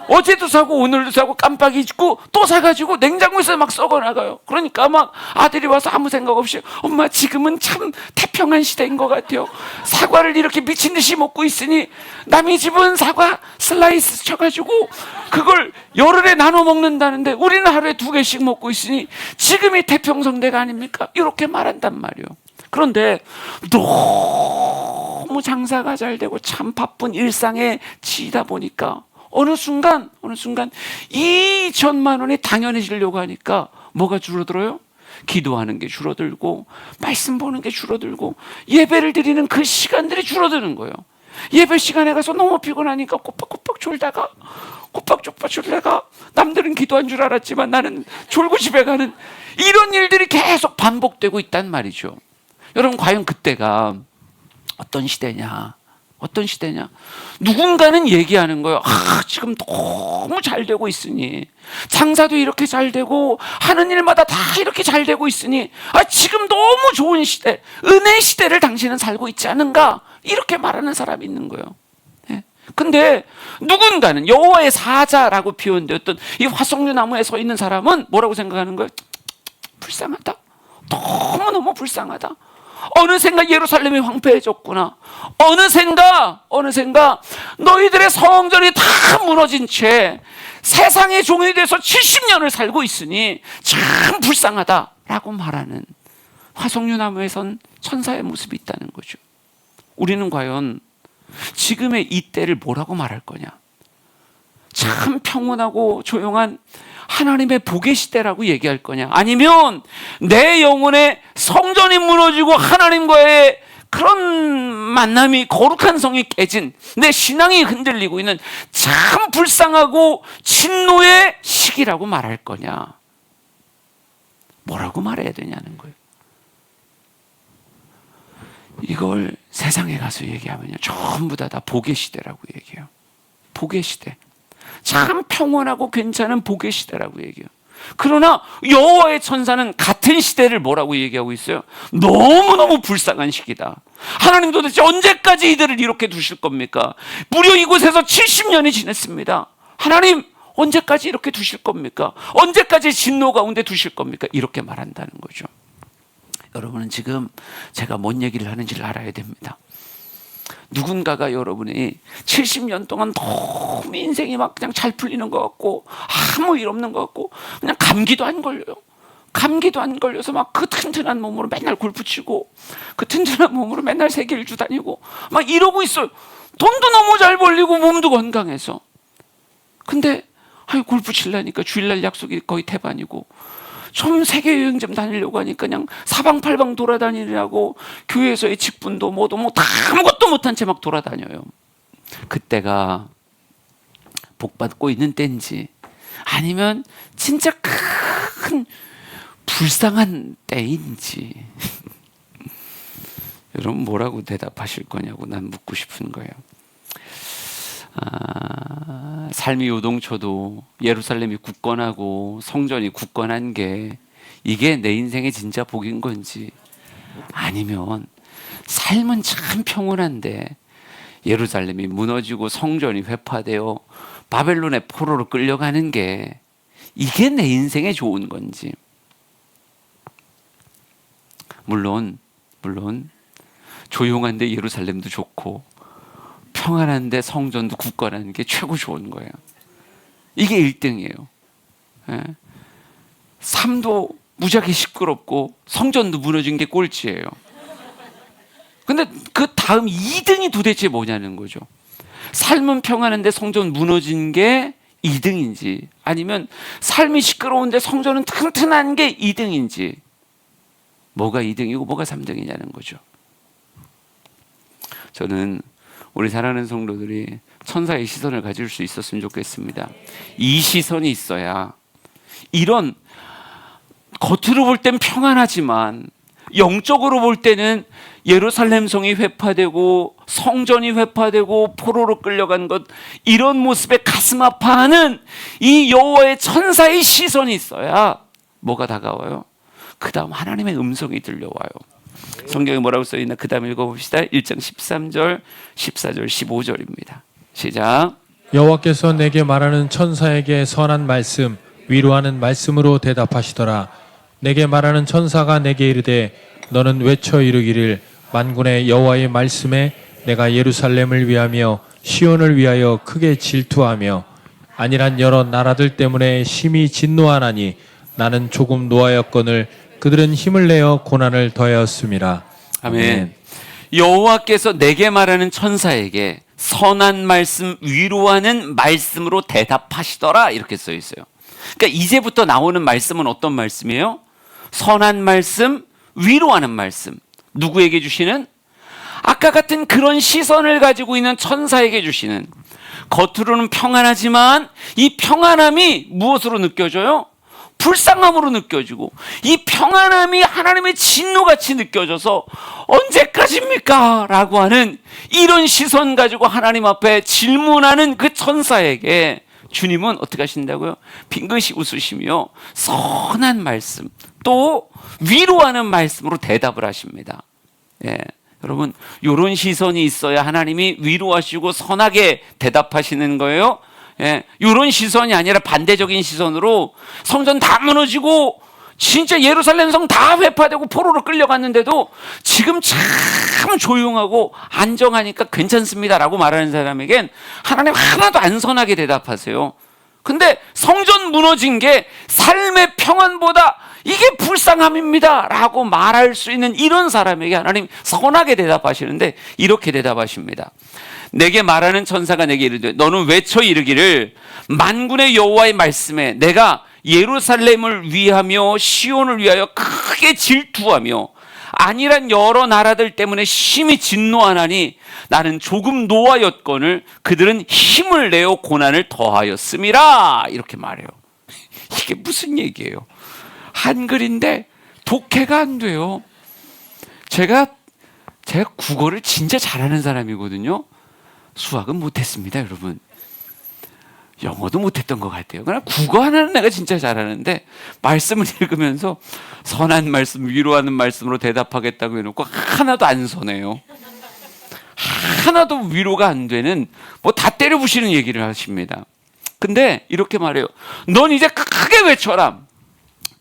어제도 사고 오늘도 사고 깜빡 잊고 또 사가지고 냉장고에서 막 썩어나가요. 그러니까 막 아들이 와서 아무 생각 없이, 엄마 지금은 참 태평한 시대인 것 같아요. 사과를 이렇게 미친 듯이 먹고 있으니 남의 집은 사과 슬라이스 쳐가지고 그걸 열흘에 나눠 먹는다는데 우리는 하루에 2개씩 먹고 있으니 지금이 태평성대가 아닙니까? 이렇게 말한단 말이에요. 그런데 너무 장사가 잘 되고 참 바쁜 일상에 지다 보니까 어느 순간 2천만 원이 당연해지려고 하니까 뭐가 줄어들어요? 기도하는 게 줄어들고, 말씀 보는 게 줄어들고, 예배를 드리는 그 시간들이 줄어드는 거예요. 예배 시간에 가서 너무 피곤하니까 꼬박꼬박 졸다가 남들은 기도한 줄 알았지만 나는 졸고 집에 가는, 이런 일들이 계속 반복되고 있단 말이죠. 여러분, 과연 그때가 어떤 시대냐? 누군가는 얘기하는 거예요. 지금 너무 잘 되고 있으니, 장사도 이렇게 잘 되고 하는 일마다 다 이렇게 잘 되고 있으니, 지금 너무 좋은 시대, 은혜 시대를 당신은 살고 있지 않은가, 이렇게 말하는 사람이 있는 거예요. 근데 누군가는, 여호와의 사자라고 표현되었던 이 화석류 나무에 서 있는 사람은 뭐라고 생각하는 거예요? 불쌍하다. 너무너무 불쌍하다. 어느샌가 예루살렘이 황폐해졌구나. 어느샌가 너희들의 성전이 다 무너진 채 세상의 종이 돼서 70년을 살고 있으니 참 불쌍하다라고 말하는 화석류 나무에 선 천사의 모습이 있다는 거죠. 우리는 과연 지금의 이 때를 뭐라고 말할 거냐? 참 평온하고 조용한 하나님의 복의 시대라고 얘기할 거냐? 아니면 내 영혼의 성전이 무너지고 하나님과의 그런 만남이, 거룩한 성이 깨진, 내 신앙이 흔들리고 있는 참 불쌍하고 진노의 시기라고 말할 거냐? 뭐라고 말해야 되냐는 거예요. 이걸 세상에 가서 얘기하면요, 전부 다 복의 시대라고 얘기해요. 복의 시대. 참 평온하고 괜찮은 복의 시대라고 얘기해요. 그러나 여호와의 천사는 같은 시대를 뭐라고 얘기하고 있어요? 너무너무 불쌍한 시기다. 하나님 도대체 언제까지 이들을 이렇게 두실 겁니까? 무려 이곳에서 70년이 지났습니다. 하나님 언제까지 이렇게 두실 겁니까? 언제까지 진노 가운데 두실 겁니까? 이렇게 말한다는 거죠. 여러분은 지금 제가 뭔 얘기를 하는지를 알아야 됩니다. 누군가가 여러분이 70년 동안 너무 인생이 막 그냥 잘 풀리는 것 같고 아무 일 없는 것 같고 그냥 감기도 안 걸려요. 감기도 안 걸려서 막 그 튼튼한 몸으로 맨날 골프 치고 그 튼튼한 몸으로 맨날 세계 일주 다니고 막 이러고 있어요. 돈도 너무 잘 벌리고 몸도 건강해서. 근데 골프 치려니까 주일날 약속이 거의 태반이고 좀 세계 여행 좀 다니려고 하니까 그냥 사방팔방 돌아다니려고 교회에서의 직분도 뭐도 다 아무것도 못한 채 막 돌아다녀요. 그때가 복 받고 있는 때인지 아니면 진짜 큰 불쌍한 때인지 여러분 뭐라고 대답하실 거냐고 난 묻고 싶은 거예요. 삶이 요동쳐도 예루살렘이 굳건하고 성전이 굳건한 게 이게 내 인생의 진짜 복인 건지, 아니면 삶은 참 평온한데 예루살렘이 무너지고 성전이 회파되어 바벨론의 포로로 끌려가는 게 이게 내 인생에 좋은 건지. 물론 조용한데 예루살렘도 좋고 평안한데 성전도 굳건한 게 최고 좋은 거예요. 이게 1등이에요. 예. 삶도 무지하게 시끄럽고 성전도 무너진 게 꼴찌예요. 근데 그 다음 2등이 도대체 뭐냐는 거죠. 삶은 평안한데 성전 무너진 게 2등인지, 아니면 삶이 시끄러운데 성전은 튼튼한 게 2등인지, 뭐가 2등이고 뭐가 3등이냐는 거죠. 저는 우리 사랑하는 성도들이 천사의 시선을 가질 수 있었으면 좋겠습니다. 이 시선이 있어야 이런 겉으로 볼 땐 평안하지만 영적으로 볼 때는 예루살렘 성이 회파되고 성전이 회파되고 포로로 끌려간 것, 이런 모습에 가슴 아파하는 이 여호와의 천사의 시선이 있어야 뭐가 다가와요? 그 다음 하나님의 음성이 들려와요. 성경에 뭐라고 써있나? 그 다음 읽어봅시다. 1장 13절, 14절, 15절입니다. 시작. 여호와께서 내게 말하는 천사에게 선한 말씀, 위로하는 말씀으로 대답하시더라. 내게 말하는 천사가 내게 이르되 너는 외쳐 이르기를 만군의 여호와의 말씀에 내가 예루살렘을 위하며 시온을 위하여 크게 질투하며 아니란 여러 나라들 때문에 심히 진노하나니 나는 조금 노하였거늘 그들은 힘을 내어 고난을 더하였음이라. 아멘. 여호와께서 내게 말하는 천사에게 선한 말씀, 위로하는 말씀으로 대답하시더라, 이렇게 써 있어요. 그러니까 이제부터 나오는 말씀은 어떤 말씀이에요? 선한 말씀, 위로하는 말씀. 누구에게 주시는? 아까 같은 그런 시선을 가지고 있는 천사에게 주시는. 겉으로는 평안하지만 이 평안함이 무엇으로 느껴져요? 불쌍함으로 느껴지고, 이 평안함이 하나님의 진노같이 느껴져서 언제까지입니까? 라고 하는 이런 시선 가지고 하나님 앞에 질문하는 그 천사에게 주님은 어떻게 하신다고요? 빙긋이 웃으시며 선한 말씀, 또 위로하는 말씀으로 대답을 하십니다. 예, 여러분, 이런 시선이 있어야 하나님이 위로하시고 선하게 대답하시는 거예요. 예, 이런 시선이 아니라 반대적인 시선으로 성전 다 무너지고 진짜 예루살렘 성 다 회파되고 포로로 끌려갔는데도 지금 참 조용하고 안정하니까 괜찮습니다라고 말하는 사람에겐 하나님 하나도 안 선하게 대답하세요. 근데 성전 무너진 게 삶의 평안보다 이게 불쌍함입니다 라고 말할 수 있는 이런 사람에게 하나님 선하게 대답하시는데 이렇게 대답하십니다. 내게 말하는 천사가 내게 이르되 너는 외쳐 이르기를 만군의 여호와의 말씀에 내가 예루살렘을 위하며 시온을 위하여 크게 질투하며 아니란 여러 나라들 때문에 심히 진노하나니 나는 조금 노하였거늘 그들은 힘을 내어 고난을 더하였음이라. 이렇게 말해요. 이게 무슨 얘기예요? 한글인데 독해가 안 돼요. 제가 국어를 진짜 잘하는 사람이거든요. 수학은 못했습니다, 여러분. 영어도 못했던 것 같아요. 그러나 국어 하나는 내가 진짜 잘하는데 말씀을 읽으면서 선한 말씀, 위로하는 말씀으로 대답하겠다고 해놓고 하나도 안 선해요. 하나도 위로가 안 되는 뭐 다 때려부시는 얘기를 하십니다. 근데 이렇게 말해요. 넌 이제 크게 외쳐라.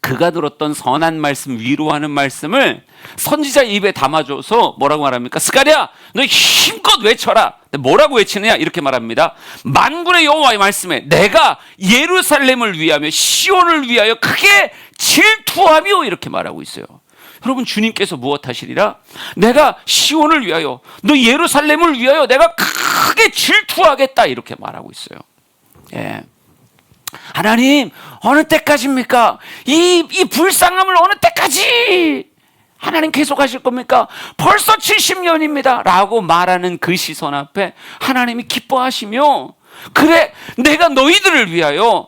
그가 들었던 선한 말씀, 위로하는 말씀을 선지자 입에 담아줘서 뭐라고 말합니까? 스가랴, 너 힘껏 외쳐라. 뭐라고 외치느냐? 이렇게 말합니다. 만군의 여호와의 말씀에 내가 예루살렘을 위하며 시온을 위하여 크게 질투하며, 이렇게 말하고 있어요. 여러분, 주님께서 무엇 하시리라? 내가 시온을 위하여, 너 예루살렘을 위하여 내가 크게 질투하겠다, 이렇게 말하고 있어요. 예. 하나님, 어느 때까지입니까? 이 불쌍함을 어느 때까지 하나님 계속 하실 겁니까? 벌써 70년입니다 라고 말하는 그 시선 앞에 하나님이 기뻐하시며, 그래, 내가 너희들을 위하여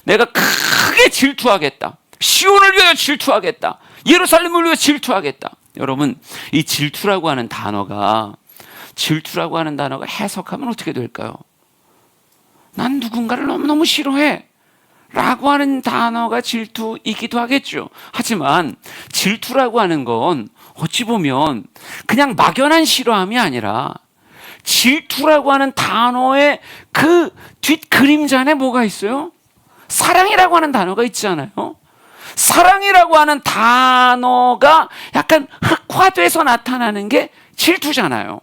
내가 크게 질투하겠다. 시온을 위하여 질투하겠다. 예루살렘을 위하여 질투하겠다. 여러분, 이 질투라고 하는 단어가 해석하면 어떻게 될까요? 난 누군가를 너무너무 싫어해 라고 하는 단어가 질투이기도 하겠죠. 하지만 질투라고 하는 건 어찌 보면 그냥 막연한 싫어함이 아니라 질투라고 하는 단어의 그 뒷그림자 안에 뭐가 있어요? 사랑이라고 하는 단어가 있잖아요. 사랑이라고 하는 단어가 약간 흑화돼서 나타나는 게 질투잖아요.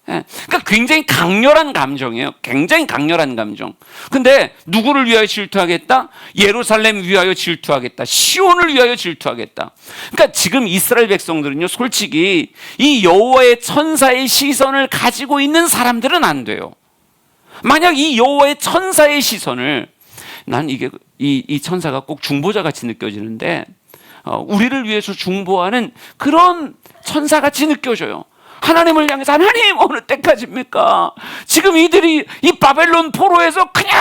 예. 그러니까 굉장히 강렬한 감정이에요. 굉장히 강렬한 감정. 근데 누구를 위하여 질투하겠다? 예루살렘 위하여 질투하겠다. 시온을 위하여 질투하겠다. 그러니까 지금 이스라엘 백성들은요, 솔직히 이 여호와의 천사의 시선을 가지고 있는 사람들은 안 돼요. 만약 이 여호와의 천사의 시선을, 난 이게 이 천사가 꼭 중보자 같이 느껴지는데, 우리를 위해서 중보하는 그런 천사 같이 느껴져요. 하나님을 향해서, 하나님 어느 때까지입니까? 지금 이들이 이 바벨론 포로에서 그냥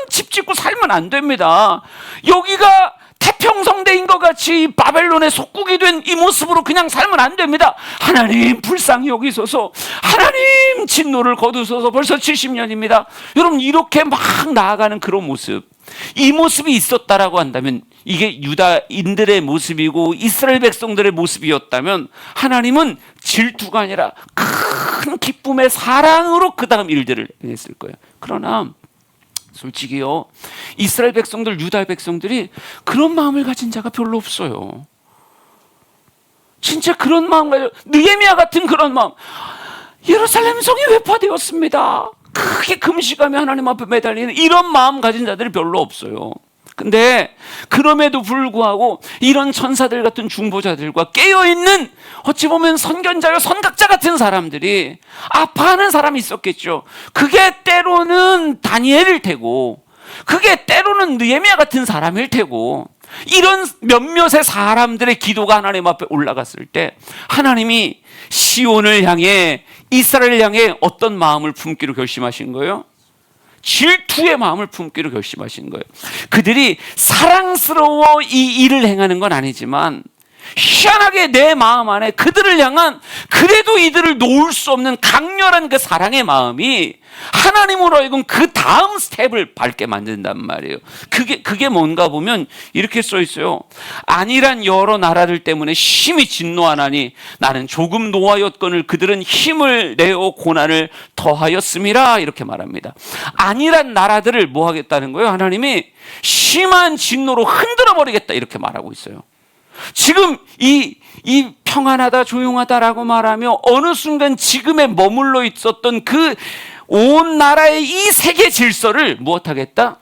집 짓고 살면 안 됩니다. 여기가 태평성대인 것 같이 바벨론의 속국이 된 이 모습으로 그냥 살면 안 됩니다. 하나님 불쌍히 여기소서. 하나님 진노를 거두소서. 벌써 70년입니다. 여러분, 이렇게 막 나아가는 그런 모습, 이 모습이 있었다라고 한다면, 이게 유다인들의 모습이고 이스라엘 백성들의 모습이었다면, 하나님은 질투가 아니라 큰 기쁨의 사랑으로 그 다음 일들을 했을 거예요. 그러나 솔직히요, 이스라엘 백성들, 유다 백성들이 그런 마음을 가진 자가 별로 없어요. 진짜 그런 마음 가지고, 느헤미야 같은 그런 마음. 예루살렘 성이 회파되었습니다. 크게 금식하며 하나님 앞에 매달리는 이런 마음 가진 자들이 별로 없어요. 근데 그럼에도 불구하고 이런 천사들 같은 중보자들과 깨어있는, 어찌 보면 선견자요 선각자 같은 사람들이 아파하는 사람이 있었겠죠. 그게 때로는 다니엘일 테고, 그게 때로는 느헤미야 같은 사람일 테고, 이런 몇몇의 사람들의 기도가 하나님 앞에 올라갔을 때 하나님이 시온을 향해, 이스라엘을 향해 어떤 마음을 품기로 결심하신 거예요? 질투의 마음을 품기로 결심하신 거예요. 그들이 사랑스러워 이 일을 행하는 건 아니지만, 희한하게 내 마음 안에 그들을 향한, 그래도 이들을 놓을 수 없는 강렬한 그 사랑의 마음이 하나님으로 하여금 그 다음 스텝을 밟게 만든단 말이에요. 그게 뭔가 보면 이렇게 써 있어요. 안일한 여러 나라들 때문에 심히 진노하나니 나는 조금 노하였거늘 그들은 힘을 내어 고난을 더하였음이라, 이렇게 말합니다. 안일한 나라들을 뭐 하겠다는 거예요? 하나님이 심한 진노로 흔들어 버리겠다, 이렇게 말하고 있어요. 지금 이 평안하다, 조용하다라고 말하며 어느 순간 지금에 머물러 있었던 그 온 나라의 이 세계 질서를 무엇하겠다?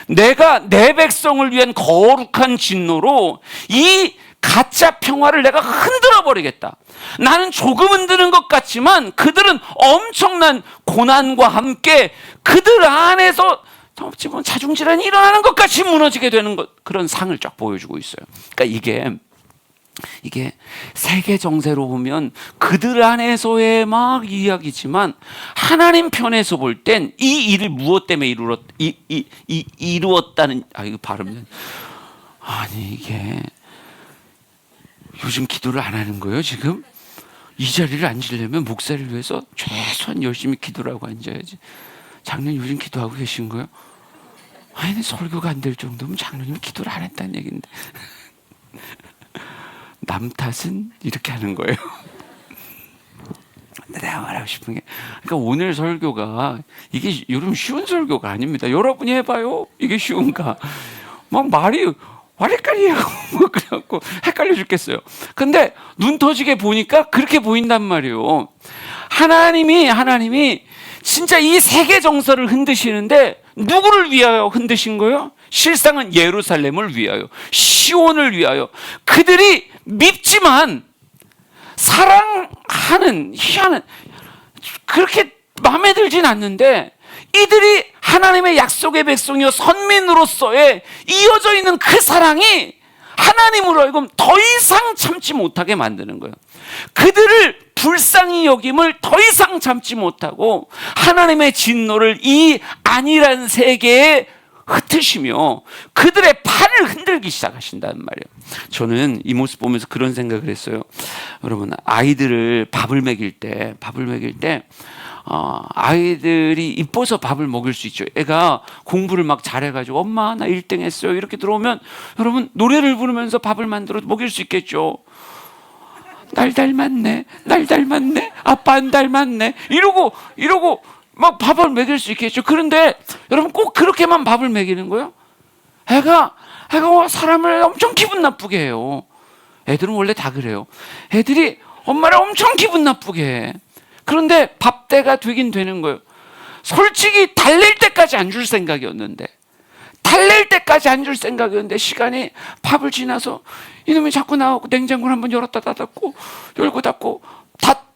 내가 내 백성을 위한 거룩한 진노로 이 가짜 평화를 내가 흔들어 버리겠다. 나는 조금 흔드는 것 같지만 그들은 엄청난 고난과 함께 그들 안에서 어찌 보면 자중질환이 일어나는 것 같이 무너지게 되는 것, 그런 상을 쫙 보여주고 있어요. 그러니까 이게 세계 정세로 보면 그들 안에서의 막 이야기지만, 하나님 편에서 볼 땐 이 일을 무엇 때문에 이루었다는, 이거 발음, 아니 이게 요즘 기도를 안 하는 거예요 지금? 이 자리를 앉으려면 목사를 위해서 최소한 열심히 기도를 하고 앉아야지. 장로님 요즘 기도하고 계신 거예요? 아니 설교가 안 될 정도면 장로님이 기도를 안 했다는 얘기인데. 남 탓은 이렇게 하는 거예요. 내가 말하고 싶은 게, 그러니까 오늘 설교가 이게 여러분 쉬운 설교가 아닙니다. 여러분이 해봐요. 이게 쉬운가? 막 말이 와리까리하고 뭐 그래갖고 헷갈려 죽겠어요. 근데 눈 터지게 보니까 그렇게 보인단 말이에요. 하나님이 진짜 이 세계 정서를 흔드시는데 누구를 위하여 흔드신 거예요? 실상은 예루살렘을 위하여, 시온을 위하여. 그들이 밉지만 사랑하는, 희한한, 그렇게 마음에 들진 않는데, 이들이 하나님의 약속의 백성이요 선민으로서의 이어져 있는 그 사랑이 하나님으로 하여금 더 이상 참지 못하게 만드는 거예요. 그들을 불쌍히 여김을 더 이상 참지 못하고 하나님의 진노를 이 안일한 세계에 흩으시며 그들의 팔을 흔들기 시작하신다는 말이에요. 저는 이 모습 보면서 그런 생각을 했어요. 여러분, 아이들을 밥을 먹일 때 아이들이 이뻐서 밥을 먹일 수 있죠. 애가 공부를 막 잘해가지고 엄마 나 1등 했어요 이렇게 들어오면 여러분 노래를 부르면서 밥을 만들어 먹일 수 있겠죠. 날 닮았네, 날 닮았네, 아빠 안 닮았네, 이러고 막 밥을 먹일 수 있겠죠. 그런데 여러분 꼭 그렇게만 밥을 먹이는 거예요? 애가 사람을 엄청 기분 나쁘게 해요. 애들은 원래 다 그래요. 애들이 엄마를 엄청 기분 나쁘게 해. 그런데 밥 때가 되긴 되는 거예요. 솔직히 달랠 때까지 안 줄 생각이었는데 시간이 밥을 지나서 이놈이 자꾸 나오고 냉장고를 한번 열었다 닫았고 열고 닫고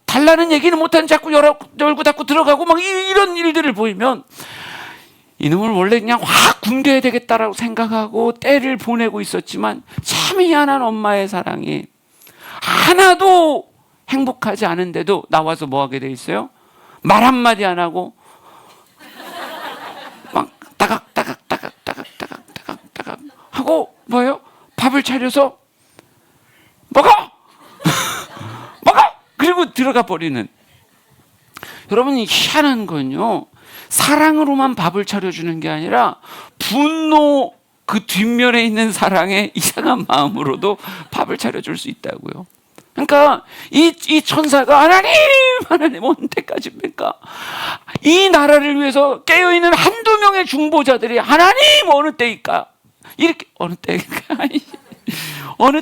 달라는 얘기는 못하는 자꾸 열고 닫고 들어가고 막 이런 일들을 보이면 이놈을 원래 그냥 확 굶겨야 되겠다라고 생각하고 때를 보내고 있었지만 참 희한한 엄마의 사랑이 하나도 행복하지 않은데도 나와서 뭐 하게 돼 있어요? 말 한마디 안 하고 막 따각 하고 뭐예요? 밥을 차려서 먹어! 먹어! 그리고 들어가 버리는. 여러분, 희한한 건요, 사랑으로만 밥을 차려주는 게 아니라 분노 그 뒷면에 있는 사랑의 이상한 마음으로도 밥을 차려줄 수 있다고요. 그러니까 이 천사가 하나님 언제까지입니까? 이 나라를 위해서 깨어있는 한두 명의 중보자들이 하나님 어느 때일까? 이렇게 어느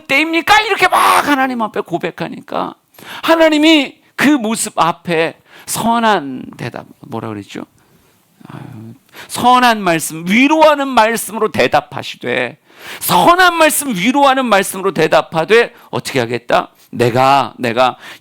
때입니까? 이렇게 막 하나님 앞에 고백하니까 하나님이 그 모습 앞에 선한 대답, 뭐라 그랬죠? 선한 말씀, 위로하는 말씀으로 대답하시되, 선한 말씀, 위로하는 말씀으로 대답하되 어떻게 하겠다? 내가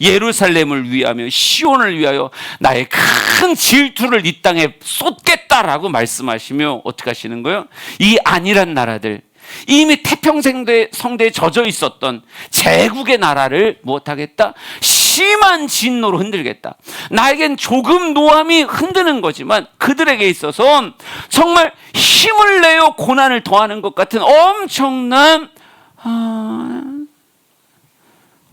예루살렘을 위하며 시온을 위하여 나의 큰 질투를 이 땅에 쏟겠다라고 말씀하시며 어떻게 하시는 거예요? 이 안일한 나라들, 이미 태평성대에 젖어 있었던 제국의 나라를 무엇하겠다? 심한 진노로 흔들겠다. 나에겐 조금 노함이 흔드는 거지만 그들에게 있어서는 정말 힘을 내어 고난을 더하는 것 같은 엄청난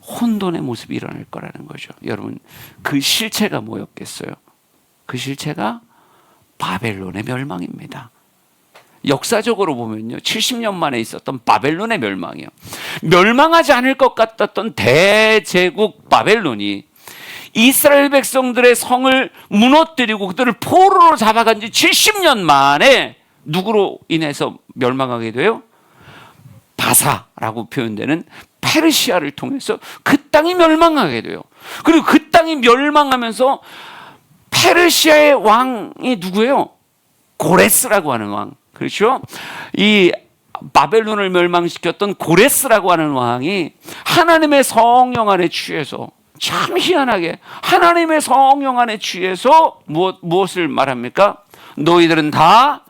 혼돈의 모습이 일어날 거라는 거죠. 여러분, 그 실체가 뭐였겠어요? 그 실체가 바벨론의 멸망입니다. 역사적으로 보면요, 70년 만에 있었던 바벨론의 멸망이요. 멸망하지 않을 것 같았던 대제국 바벨론이 이스라엘 백성들의 성을 무너뜨리고 그들을 포로로 잡아간 지 70년 만에 누구로 인해서 멸망하게 돼요? 바사라고 표현되는 페르시아를 통해서 그 땅이 멸망하게 돼요. 그리고 그 땅이 멸망하면서 페르시아의 왕이 누구예요? 고레스라고 하는 왕. 그렇죠? 이 바벨론을 멸망시켰던 고레스라고 하는 왕이 하나님의 성령 안에 취해서, 참 희한하게 하나님의 성령 안에 취해서 무엇을 말합니까? 너희들은 다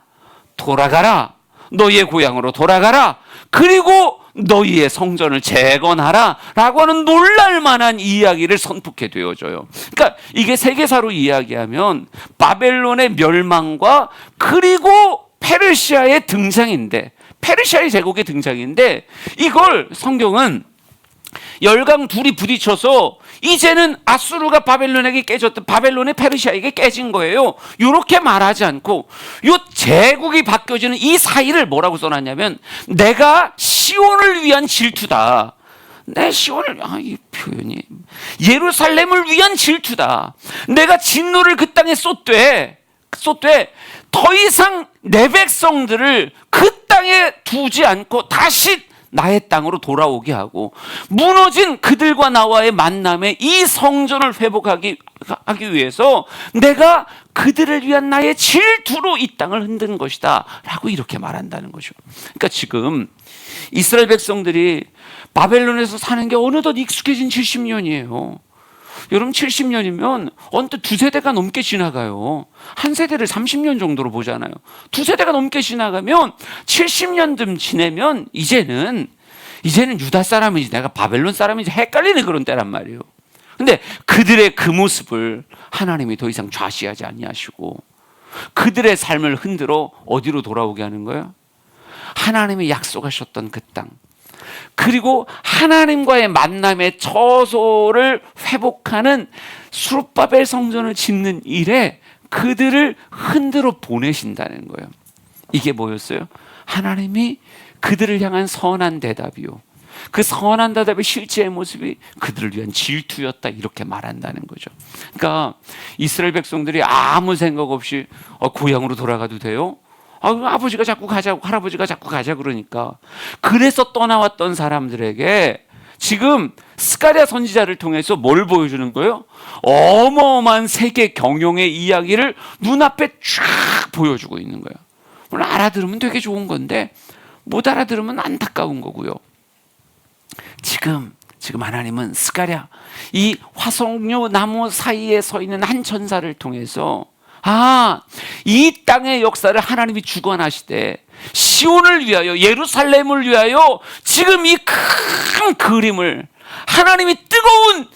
돌아가라. 너희의 고향으로 돌아가라. 그리고 너희의 성전을 재건하라 라고 하는 놀랄만한 이야기를 선포해 되어줘요. 그러니까 이게 세계사로 이야기하면 바벨론의 멸망과 그리고 페르시아의 등장인데, 페르시아의 제국의 등장인데, 이걸 성경은 열강 둘이 부딪혀서 이제는 아수르가 바벨론에게 깨졌던, 바벨론이 페르시아에게 깨진 거예요. 이렇게 말하지 않고 이 제국이 바뀌어지는 이 사이를 뭐라고 써놨냐면, 내가 시온을 위한 질투다. 내 시온을, 이 표현이, 예루살렘을 위한 질투다. 내가 진노를 그 땅에 쏟되 더 이상 내 백성들을 그 땅에 두지 않고 다시 나의 땅으로 돌아오게 하고, 무너진 그들과 나와의 만남에 이 성전을 회복하기 위해서 내가 그들을 위한 나의 질투로 이 땅을 흔든 것이다 라고 이렇게 말한다는 거죠. 그러니까 지금 이스라엘 백성들이 바벨론에서 사는 게 어느덧 익숙해진 70년이에요. 여러분, 70년이면 언뜻 두 세대가 넘게 지나가요. 한 세대를 30년 정도로 보잖아요. 두 세대가 넘게 지나가면 70년쯤 지내면 이제는 유다 사람인지 내가 바벨론 사람인지 헷갈리는 그런 때란 말이에요. 근데 그들의 그 모습을 하나님이 더 이상 좌시하지 아니하시고 그들의 삶을 흔들어 어디로 돌아오게 하는 거예요? 하나님이 약속하셨던 그 땅, 그리고 하나님과의 만남의 처소를 회복하는 수룹바벨 성전을 짓는 일에 그들을 흔들어 보내신다는 거예요. 이게 뭐였어요? 하나님이 그들을 향한 선한 대답이요, 그 선한 대답의 실제의 모습이 그들을 위한 질투였다 이렇게 말한다는 거죠. 그러니까 이스라엘 백성들이 아무 생각 없이 고향으로 돌아가도 돼요? 아버지가 자꾸 가자고 할아버지가 자꾸 가자 그러니까 그래서 떠나왔던 사람들에게 지금 스가랴 선지자를 통해서 뭘 보여주는 거예요? 어마어마한 세계 경영의 이야기를 눈앞에 쫙 보여주고 있는 거예요. 물론 알아들으면 되게 좋은 건데 못 알아들으면 안타까운 거고요. 지금 하나님은 스가랴 이 화석류 나무 사이에 서 있는 한 천사를 통해서 이 땅의 역사를 하나님이 주관하시되 시온을 위하여 예루살렘을 위하여 지금 이 큰 그림을 하나님이 뜨거운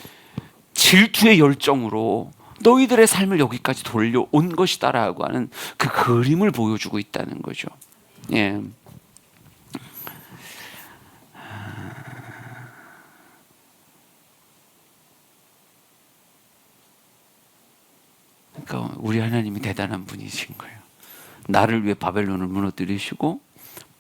질투의 열정으로 너희들의 삶을 여기까지 돌려온 것이다라고 하는 그 그림을 보여주고 있다는 거죠. 예. 그러니까 우리 하나님이 대단한 분이신 거예요. 나를 위해 바벨론을 무너뜨리시고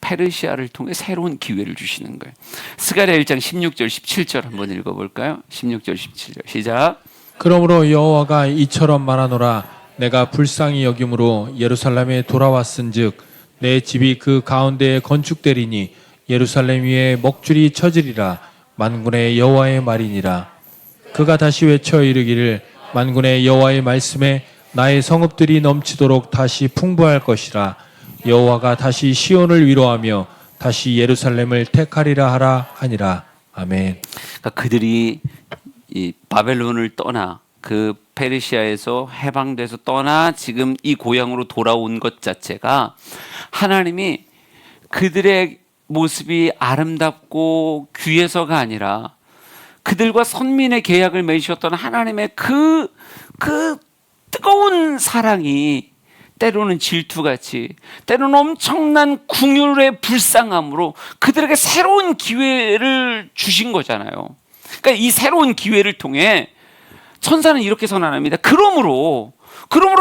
페르시아를 통해 새로운 기회를 주시는 거예요. 스가랴 1장 16절 17절 한번 읽어볼까요? 16절 17절 시작. 그러므로 여호와가 이처럼 말하노라. 내가 불쌍히 여김으로 예루살렘에 돌아왔은즉 내 집이 그 가운데에 건축되리니 예루살렘 위에 먹줄이 쳐지리라. 만군의 여호와의 말이니라. 그가 다시 외쳐 이르기를 만군의 여호와의 말씀에 나의 성읍들이 넘치도록 다시 풍부할 것이라. 여호와가 다시 시온을 위로하며 다시 예루살렘을 택하리라 하라 하니라. 아멘. 그러니까 그들이 이 바벨론을 떠나 그 페르시아에서 해방돼서 떠나 지금 이 고향으로 돌아온 것 자체가 하나님이 그들의 모습이 아름답고 귀해서가 아니라 그들과 선민의 계약을 맺으셨던 하나님의 그 뜨거운 사랑이 때로는 질투같이 때로는 엄청난 궁율의 불쌍함으로 그들에게 새로운 기회를 주신 거잖아요. 그러니까 이 새로운 기회를 통해 천사는 이렇게 선언합니다. 그러므로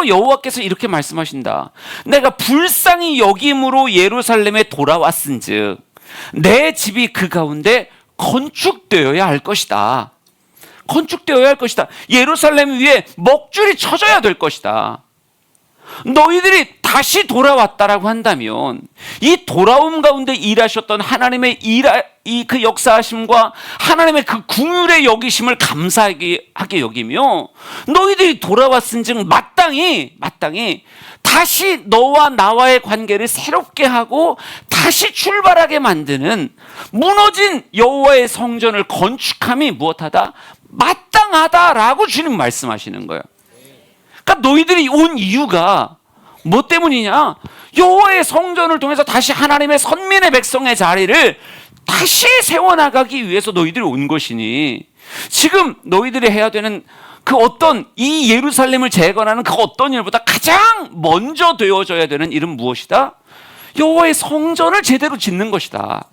여호와께서 이렇게 말씀하신다. 내가 불쌍히 여김으로 예루살렘에 돌아왔은즉 내 집이 그 가운데 건축되어야 할 것이다. 건축되어야 할 것이다. 예루살렘 위에 먹줄이 쳐져야 될 것이다. 너희들이 다시 돌아왔다라고 한다면 이 돌아옴 가운데 일하셨던 하나님의 그 역사하심과 하나님의 그 궁율의 여기심을 감사하게 여기며 너희들이 돌아왔은즉 마땅히 다시 너와 나와의 관계를 새롭게 하고 다시 출발하게 만드는 무너진 여호와의 성전을 건축함이 무엇하다? 마땅하다라고 주님 말씀하시는 거예요. 그러니까 너희들이 온 이유가 뭐 때문이냐? 여호와의 성전을 통해서 다시 하나님의 선민의 백성의 자리를 다시 세워나가기 위해서 너희들이 온 것이니 지금 너희들이 해야 되는 그 어떤 이 예루살렘을 재건하는 그 어떤 일보다 가장 먼저 되어져야 되는 일은 무엇이다? 여호와의 성전을 제대로 짓는 것이다.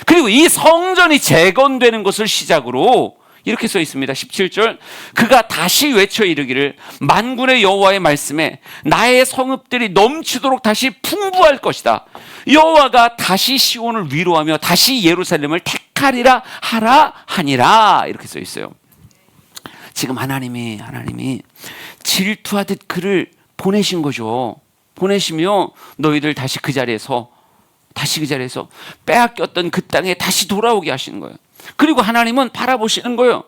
그리고 이 성전이 재건되는 것을 시작으로 이렇게 써 있습니다. 17절 그가 다시 외쳐 이르기를 만군의 여호와의 말씀에 나의 성읍들이 넘치도록 다시 풍부할 것이다. 여호와가 다시 시온을 위로하며 다시 예루살렘을 택하리라 하라 하니라 이렇게 써 있어요. 지금 하나님이 질투하듯 그를 보내신 거죠. 보내시며 너희들 다시 그 자리에서 빼앗겼던 그 땅에 다시 돌아오게 하시는 거예요. 그리고 하나님은 바라보시는 거예요.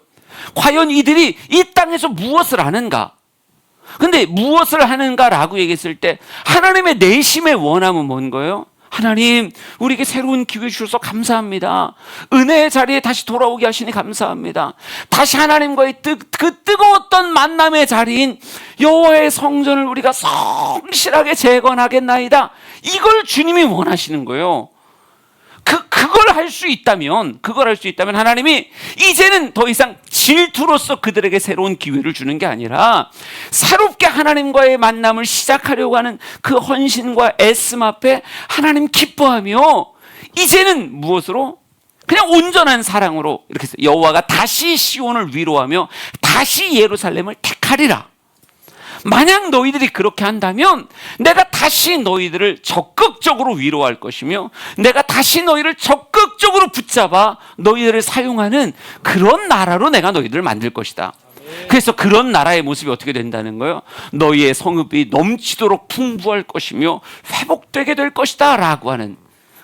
과연 이들이 이 땅에서 무엇을 하는가? 근데 무엇을 하는가라고 얘기했을 때 하나님의 내심의 원함은 뭔 거예요? 하나님, 우리에게 새로운 기회 주셔서 감사합니다. 은혜의 자리에 다시 돌아오게 하시니 감사합니다. 다시 하나님과의 그 뜨거웠던 만남의 자리인 여호와의 성전을 우리가 성실하게 재건하겠나이다. 이걸 주님이 원하시는 거예요. 그걸 할 수 있다면 하나님이 이제는 더 이상 질투로서 그들에게 새로운 기회를 주는 게 아니라 새롭게 하나님과의 만남을 시작하려고 하는 그 헌신과 애씀 앞에 하나님 기뻐하며 이제는 무엇으로? 그냥 온전한 사랑으로 이렇게 해서 여호와가 다시 시온을 위로하며 다시 예루살렘을 택하리라. 만약 너희들이 그렇게 한다면 내가 다시 너희들을 적극적으로 위로할 것이며 내가 다시 너희를 적극적으로 붙잡아 너희들을 사용하는 그런 나라로 내가 너희들을 만들 것이다. 그래서 그런 나라의 모습이 어떻게 된다는 거예요? 너희의 성읍이 넘치도록 풍부할 것이며 회복되게 될 것이다 라고 하는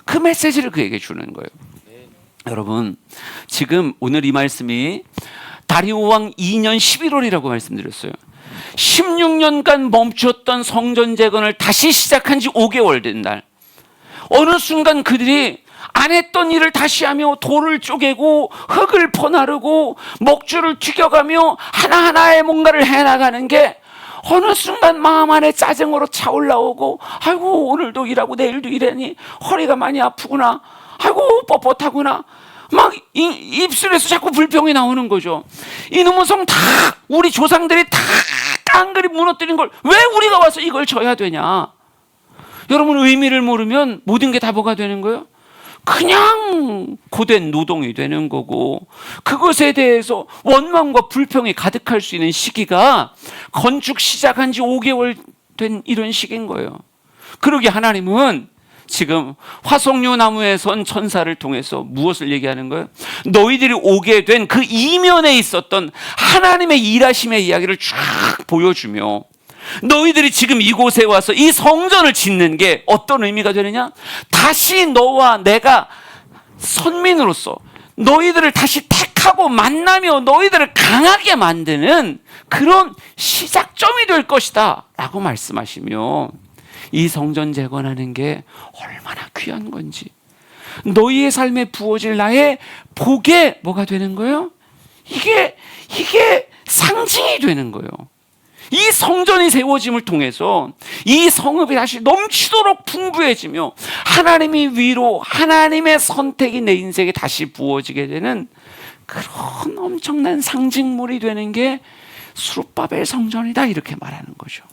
그 메시지를 그에게 주는 거예요. 여러분, 지금 오늘 이 말씀이 다리오 왕 2년 11월이라고 말씀드렸어요. 16년간 멈췄던 성전 재건을 다시 시작한 지 5개월 된 날, 어느 순간 그들이 안 했던 일을 다시 하며 돌을 쪼개고 흙을 퍼나르고 먹줄을 튀겨가며 하나하나의 뭔가를 해나가는 게 어느 순간 마음 안에 짜증으로 차올라오고, 아이고 오늘도 일하고 내일도 일하니 허리가 많이 아프구나, 아이고 뻣뻣하구나, 막 입술에서 자꾸 불평이 나오는 거죠. 이놈의 성 다 우리 조상들이 다 깡그리 무너뜨린 걸 왜 우리가 와서 이걸 져야 되냐. 여러분, 의미를 모르면 모든 게 다 뭐가 되는 거예요? 그냥 고된 노동이 되는 거고, 그것에 대해서 원망과 불평이 가득할 수 있는 시기가 건축 시작한 지 5개월 된 이런 시기인 거예요. 그러기에 하나님은 지금 화석류 나무에 선 천사를 통해서 무엇을 얘기하는 거예요? 너희들이 오게 된 그 이면에 있었던 하나님의 일하심의 이야기를 쫙 보여주며, 너희들이 지금 이곳에 와서 이 성전을 짓는 게 어떤 의미가 되느냐? 다시 너와 내가 선민으로서 너희들을 다시 택하고 만나며 너희들을 강하게 만드는 그런 시작점이 될 것이다 라고 말씀하시며, 이 성전 재건하는 게 얼마나 귀한 건지, 너희의 삶에 부어질 나의 복에 뭐가 되는 거예요? 이게 상징이 되는 거예요. 이 성전이 세워짐을 통해서 이 성읍이 다시 넘치도록 풍부해지며 하나님의 위로, 하나님의 선택이 내 인생에 다시 부어지게 되는 그런 엄청난 상징물이 되는 게 수룹바벨 성전이다, 이렇게 말하는 거죠.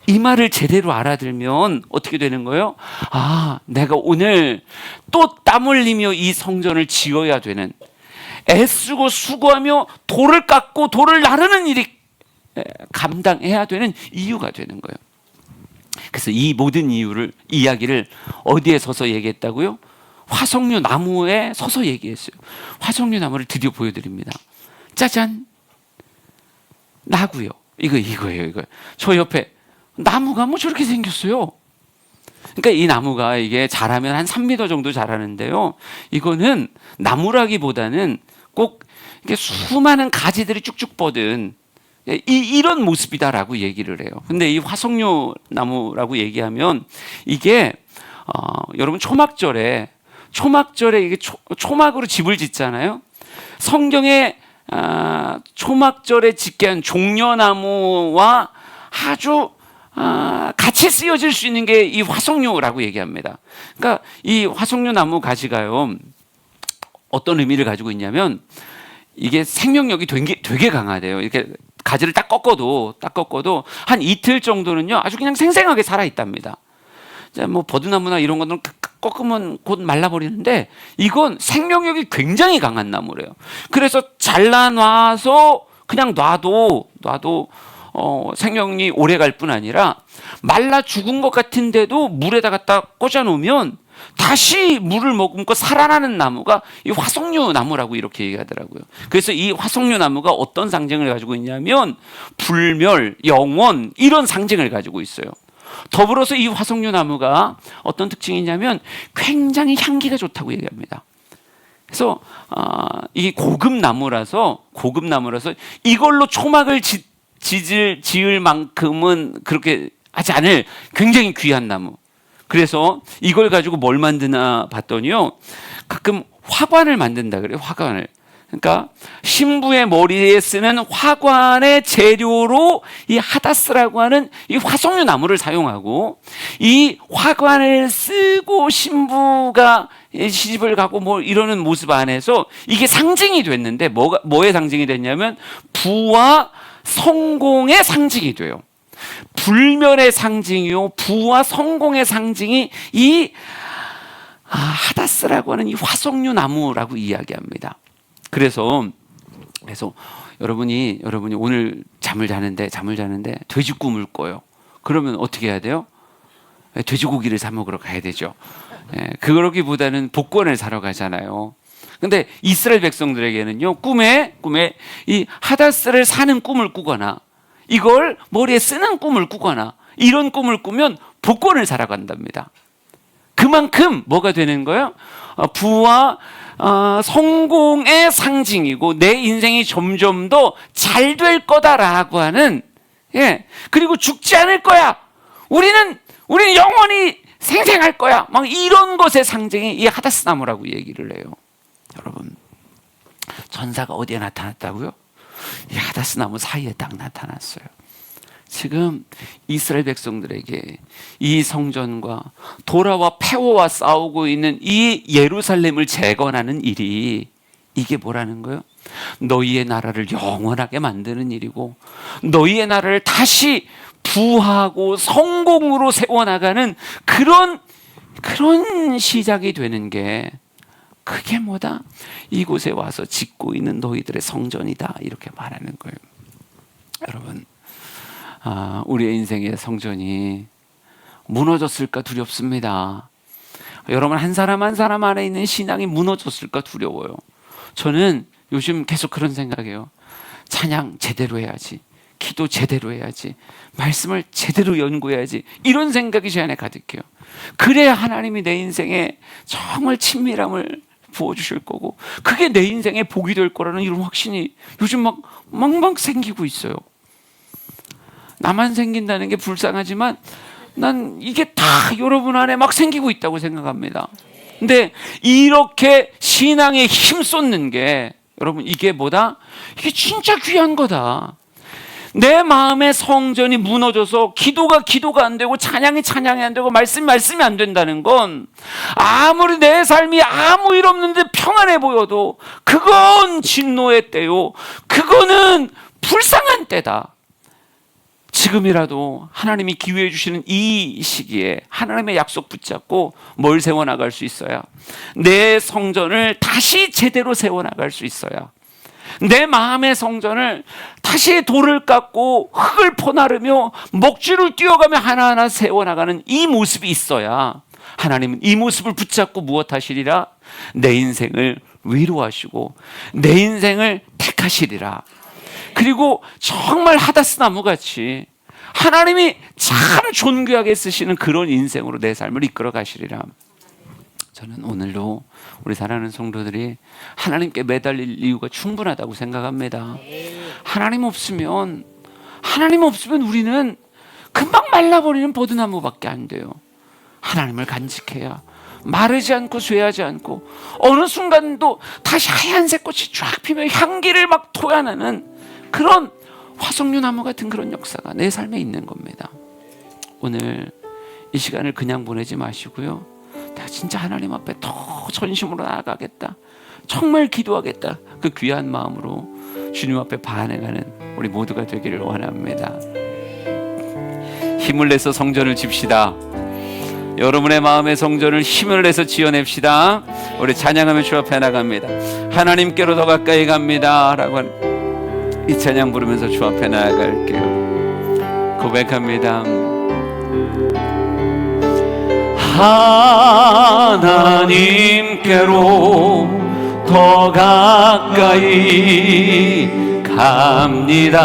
이 말을 제대로 알아들면 어떻게 되는 거예요? 아, 내가 오늘 또 땀 흘리며 이 성전을 지어야 되는, 애쓰고 수고하며 돌을 깎고 돌을 나르는 일이 감당해야 되는 이유가 되는 거예요. 그래서 이 모든 이야기를 어디에 서서 얘기했다고요? 화석류 나무에 서서 얘기했어요. 화석류 나무를 드디어 보여드립니다. 짜잔, 나고요. 이거예요. 저 옆에 나무가 뭐 저렇게 생겼어요. 그러니까 이 나무가 이게 자라면 한 3m 정도 자라는데요. 이거는 나무라기보다는 꼭 이게 수많은 가지들이 쭉쭉 뻗은 이런 모습이다라고 얘기를 해요. 근데 이 화석류 나무라고 얘기하면 이게 여러분 초막절에 이게 초막으로 집을 짓잖아요. 성경에 초막절에 짓게 한 종려나무와 아주 같이 쓰여질 수 있는 게 이 화석류라고 얘기합니다. 그러니까 이 화석류 나무 가지가요, 어떤 의미를 가지고 있냐면 이게 생명력이 되게 강하대요. 이렇게 가지를 딱 꺾어도 한 이틀 정도는요 아주 그냥 생생하게 살아 있답니다. 뭐 버드나무나 이런 거는 꺾으면 곧 말라버리는데 이건 생명력이 굉장히 강한 나무래요. 그래서 잘라놔서 그냥 놔도 생명이 오래 갈 뿐 아니라 말라 죽은 것 같은데도 물에다 갖다 꽂아 놓으면 다시 물을 머금고 살아나는 나무가 이 화석류 나무라고 이렇게 얘기하더라고요. 그래서 이 화석류 나무가 어떤 상징을 가지고 있냐면 불멸, 영원, 이런 상징을 가지고 있어요. 더불어서 이 화석류 나무가 어떤 특징이 있냐면 굉장히 향기가 좋다고 얘기합니다. 그래서 이 고급 나무라서 이걸로 초막을 지을 만큼은 그렇게 하지 않을 굉장히 귀한 나무. 그래서 이걸 가지고 뭘 만드나 봤더니요, 가끔 화관을 만든다 그래요. 화관을. 그러니까 신부의 머리에 쓰는 화관의 재료로 이 하다스라고 하는 이 화석류 나무를 사용하고, 이 화관을 쓰고 신부가 시집을 가고 뭐 이러는 모습 안에서 이게 상징이 됐는데, 뭐의 상징이 됐냐면 부와 성공의 상징이 돼요. 불멸의 상징이요, 부와 성공의 상징이 이 하다스라고 하는 이 화석류 나무라고 이야기합니다. 그래서 여러분이 오늘 잠을 자는데 돼지 꿈을 꿔요. 그러면 어떻게 해야 돼요? 돼지고기를 사 먹으러 가야 되죠. 그러기보다는 복권을 사러 가잖아요. 근데 이스라엘 백성들에게는요, 꿈에 이 하다스를 사는 꿈을 꾸거나 이걸 머리에 쓰는 꿈을 꾸거나 이런 꿈을 꾸면 복권을 사러 간답니다. 그만큼 뭐가 되는 거예요? 부와 성공의 상징이고 내 인생이 점점 더 잘 될 거다라고 하는, 그리고 죽지 않을 거야. 우리는 영원히 생생할 거야. 막 이런 것의 상징이 이 하다스 나무라고 얘기를 해요. 여러분, 전사가 어디에 나타났다고요? 이 하다스 나무 사이에 딱 나타났어요. 지금 이스라엘 백성들에게 이 성전과 도라와 페오와 싸우고 있는 이 예루살렘을 재건하는 일이, 이게 뭐라는 거예요? 너희의 나라를 영원하게 만드는 일이고 너희의 나라를 다시 부하고 성공으로 세워나가는 그런 시작이 되는 게, 그게 뭐다? 이곳에 와서 짓고 있는 너희들의 성전이다, 이렇게 말하는 거예요. 여러분, 우리의 인생의 성전이 무너졌을까 두렵습니다. 여러분, 한 사람 한 사람 안에 있는 신앙이 무너졌을까 두려워요. 저는 요즘 계속 그런 생각해요. 찬양 제대로 해야지, 기도 제대로 해야지, 말씀을 제대로 연구해야지, 이런 생각이 제 안에 가득해요. 그래야 하나님이 내 인생에 정말 친밀함을 부어주실 거고, 그게 내 인생의 복이 될 거라는 이런 확신이 요즘 막 생기고 있어요. 나만 생긴다는 게 불쌍하지만 난 이게 다 여러분 안에 막 생기고 있다고 생각합니다. 근데 이렇게 신앙에 힘 쏟는 게, 여러분, 이게 뭐다? 이게 진짜 귀한 거다. 내 마음의 성전이 무너져서 기도가 안 되고 찬양이 안 되고 말씀이 안 된다는 건, 아무리 내 삶이 아무 일 없는데 평안해 보여도 그건 진노의 때요, 그거는 불쌍한 때다. 지금이라도 하나님이 기회해 주시는 이 시기에 하나님의 약속 붙잡고 뭘 세워나갈 수 있어야, 내 성전을 다시 제대로 세워나갈 수 있어야, 내 마음의 성전을 다시 돌을 깎고 흙을 퍼나르며 먹줄을 뛰어가며 하나하나 세워나가는 이 모습이 있어야 하나님은 이 모습을 붙잡고 무엇 하시리라? 내 인생을 위로하시고 내 인생을 택하시리라. 그리고 정말 하다스 나무같이 하나님이 참 존귀하게 쓰시는 그런 인생으로 내 삶을 이끌어 가시리라. 저는 오늘도 우리 사랑하는 성도들이 하나님께 매달릴 이유가 충분하다고 생각합니다. 하나님 없으면 우리는 금방 말라버리는 버드나무밖에 안 돼요. 하나님을 간직해야 마르지 않고 쇠하지 않고 어느 순간도 다시 하얀색 꽃이 쫙 피며 향기를 막 토해내는 그런 화석류 나무 같은 그런 역사가 내 삶에 있는 겁니다. 오늘 이 시간을 그냥 보내지 마시고요, 내가 진짜 하나님 앞에 더 전심으로 나아가겠다, 정말 기도하겠다, 그 귀한 마음으로 주님 앞에 반응하는 우리 모두가 되기를 원합니다. 힘을 내서 성전을 집시다. 여러분의 마음의 성전을 힘을 내서 지어냅시다. 우리 찬양하며 주 앞에 나갑니다. 하나님께로 더 가까이 갑니다 라고 하는 이 찬양 부르면서 주 앞에 나아갈게요. 고백합니다. 하나님께로 더 가까이 갑니다.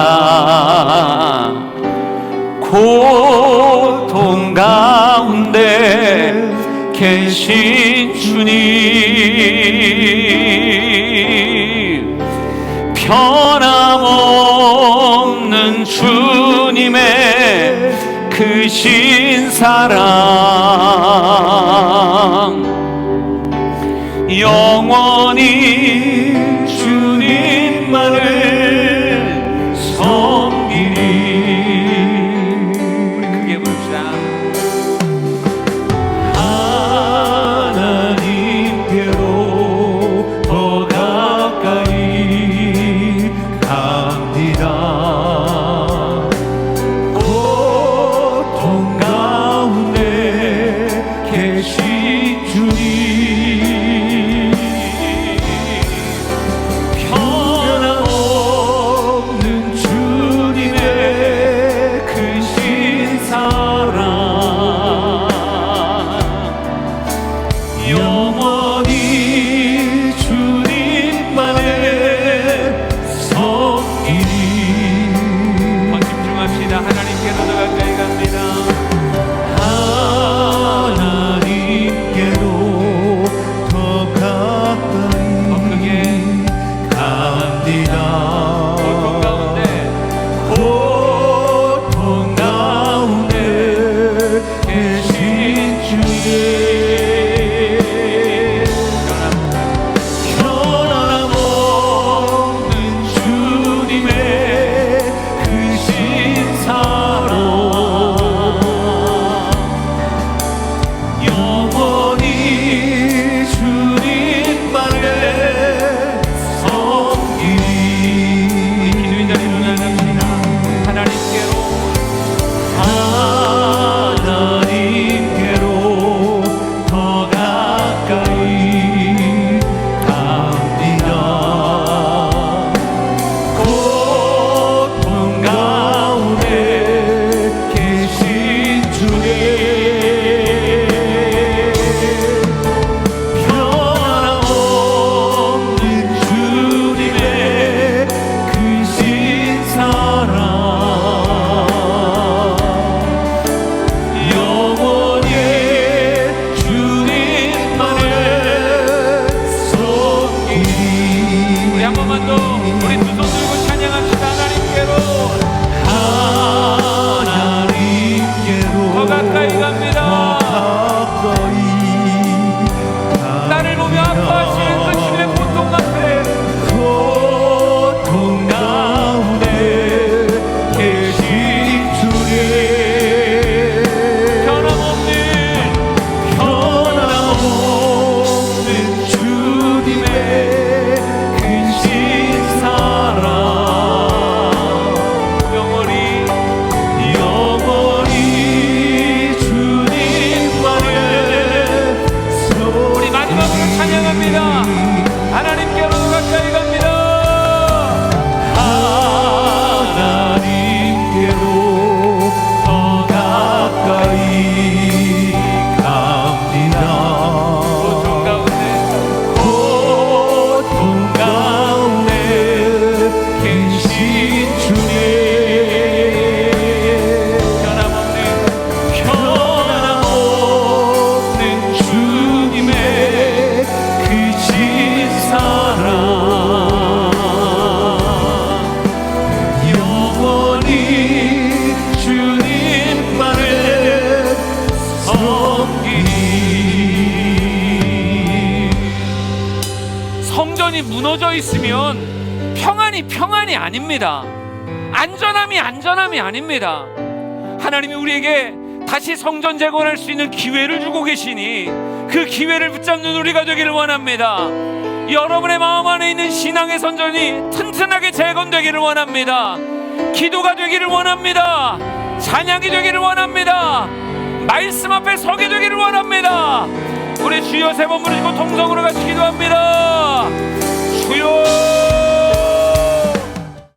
고통 가운데 계신 주님, 변함없는 주님의 크신 사랑, 영원히 주님만을 섬기리. 우리 크게 부릅시다. 하나님께로 더 가까이 갑니다. 고통 가운데 성전이 무너져 있으면 평안이 아닙니다. 안전함이 아닙니다. 하나님이 우리에게 다시 성전 재건할 수 있는 기회를 주고 계시니 그 기회를 붙잡는 우리가 되기를 원합니다. 여러분의 마음 안에 있는 신앙의 성전이 튼튼하게 재건되기를 원합니다. 기도가 되기를 원합니다. 찬양이 되기를 원합니다. 말씀 앞에 서게 되기를 원합니다. 우리 주여 세 번 부르시고 통성으로 같이 기도합니다. 주여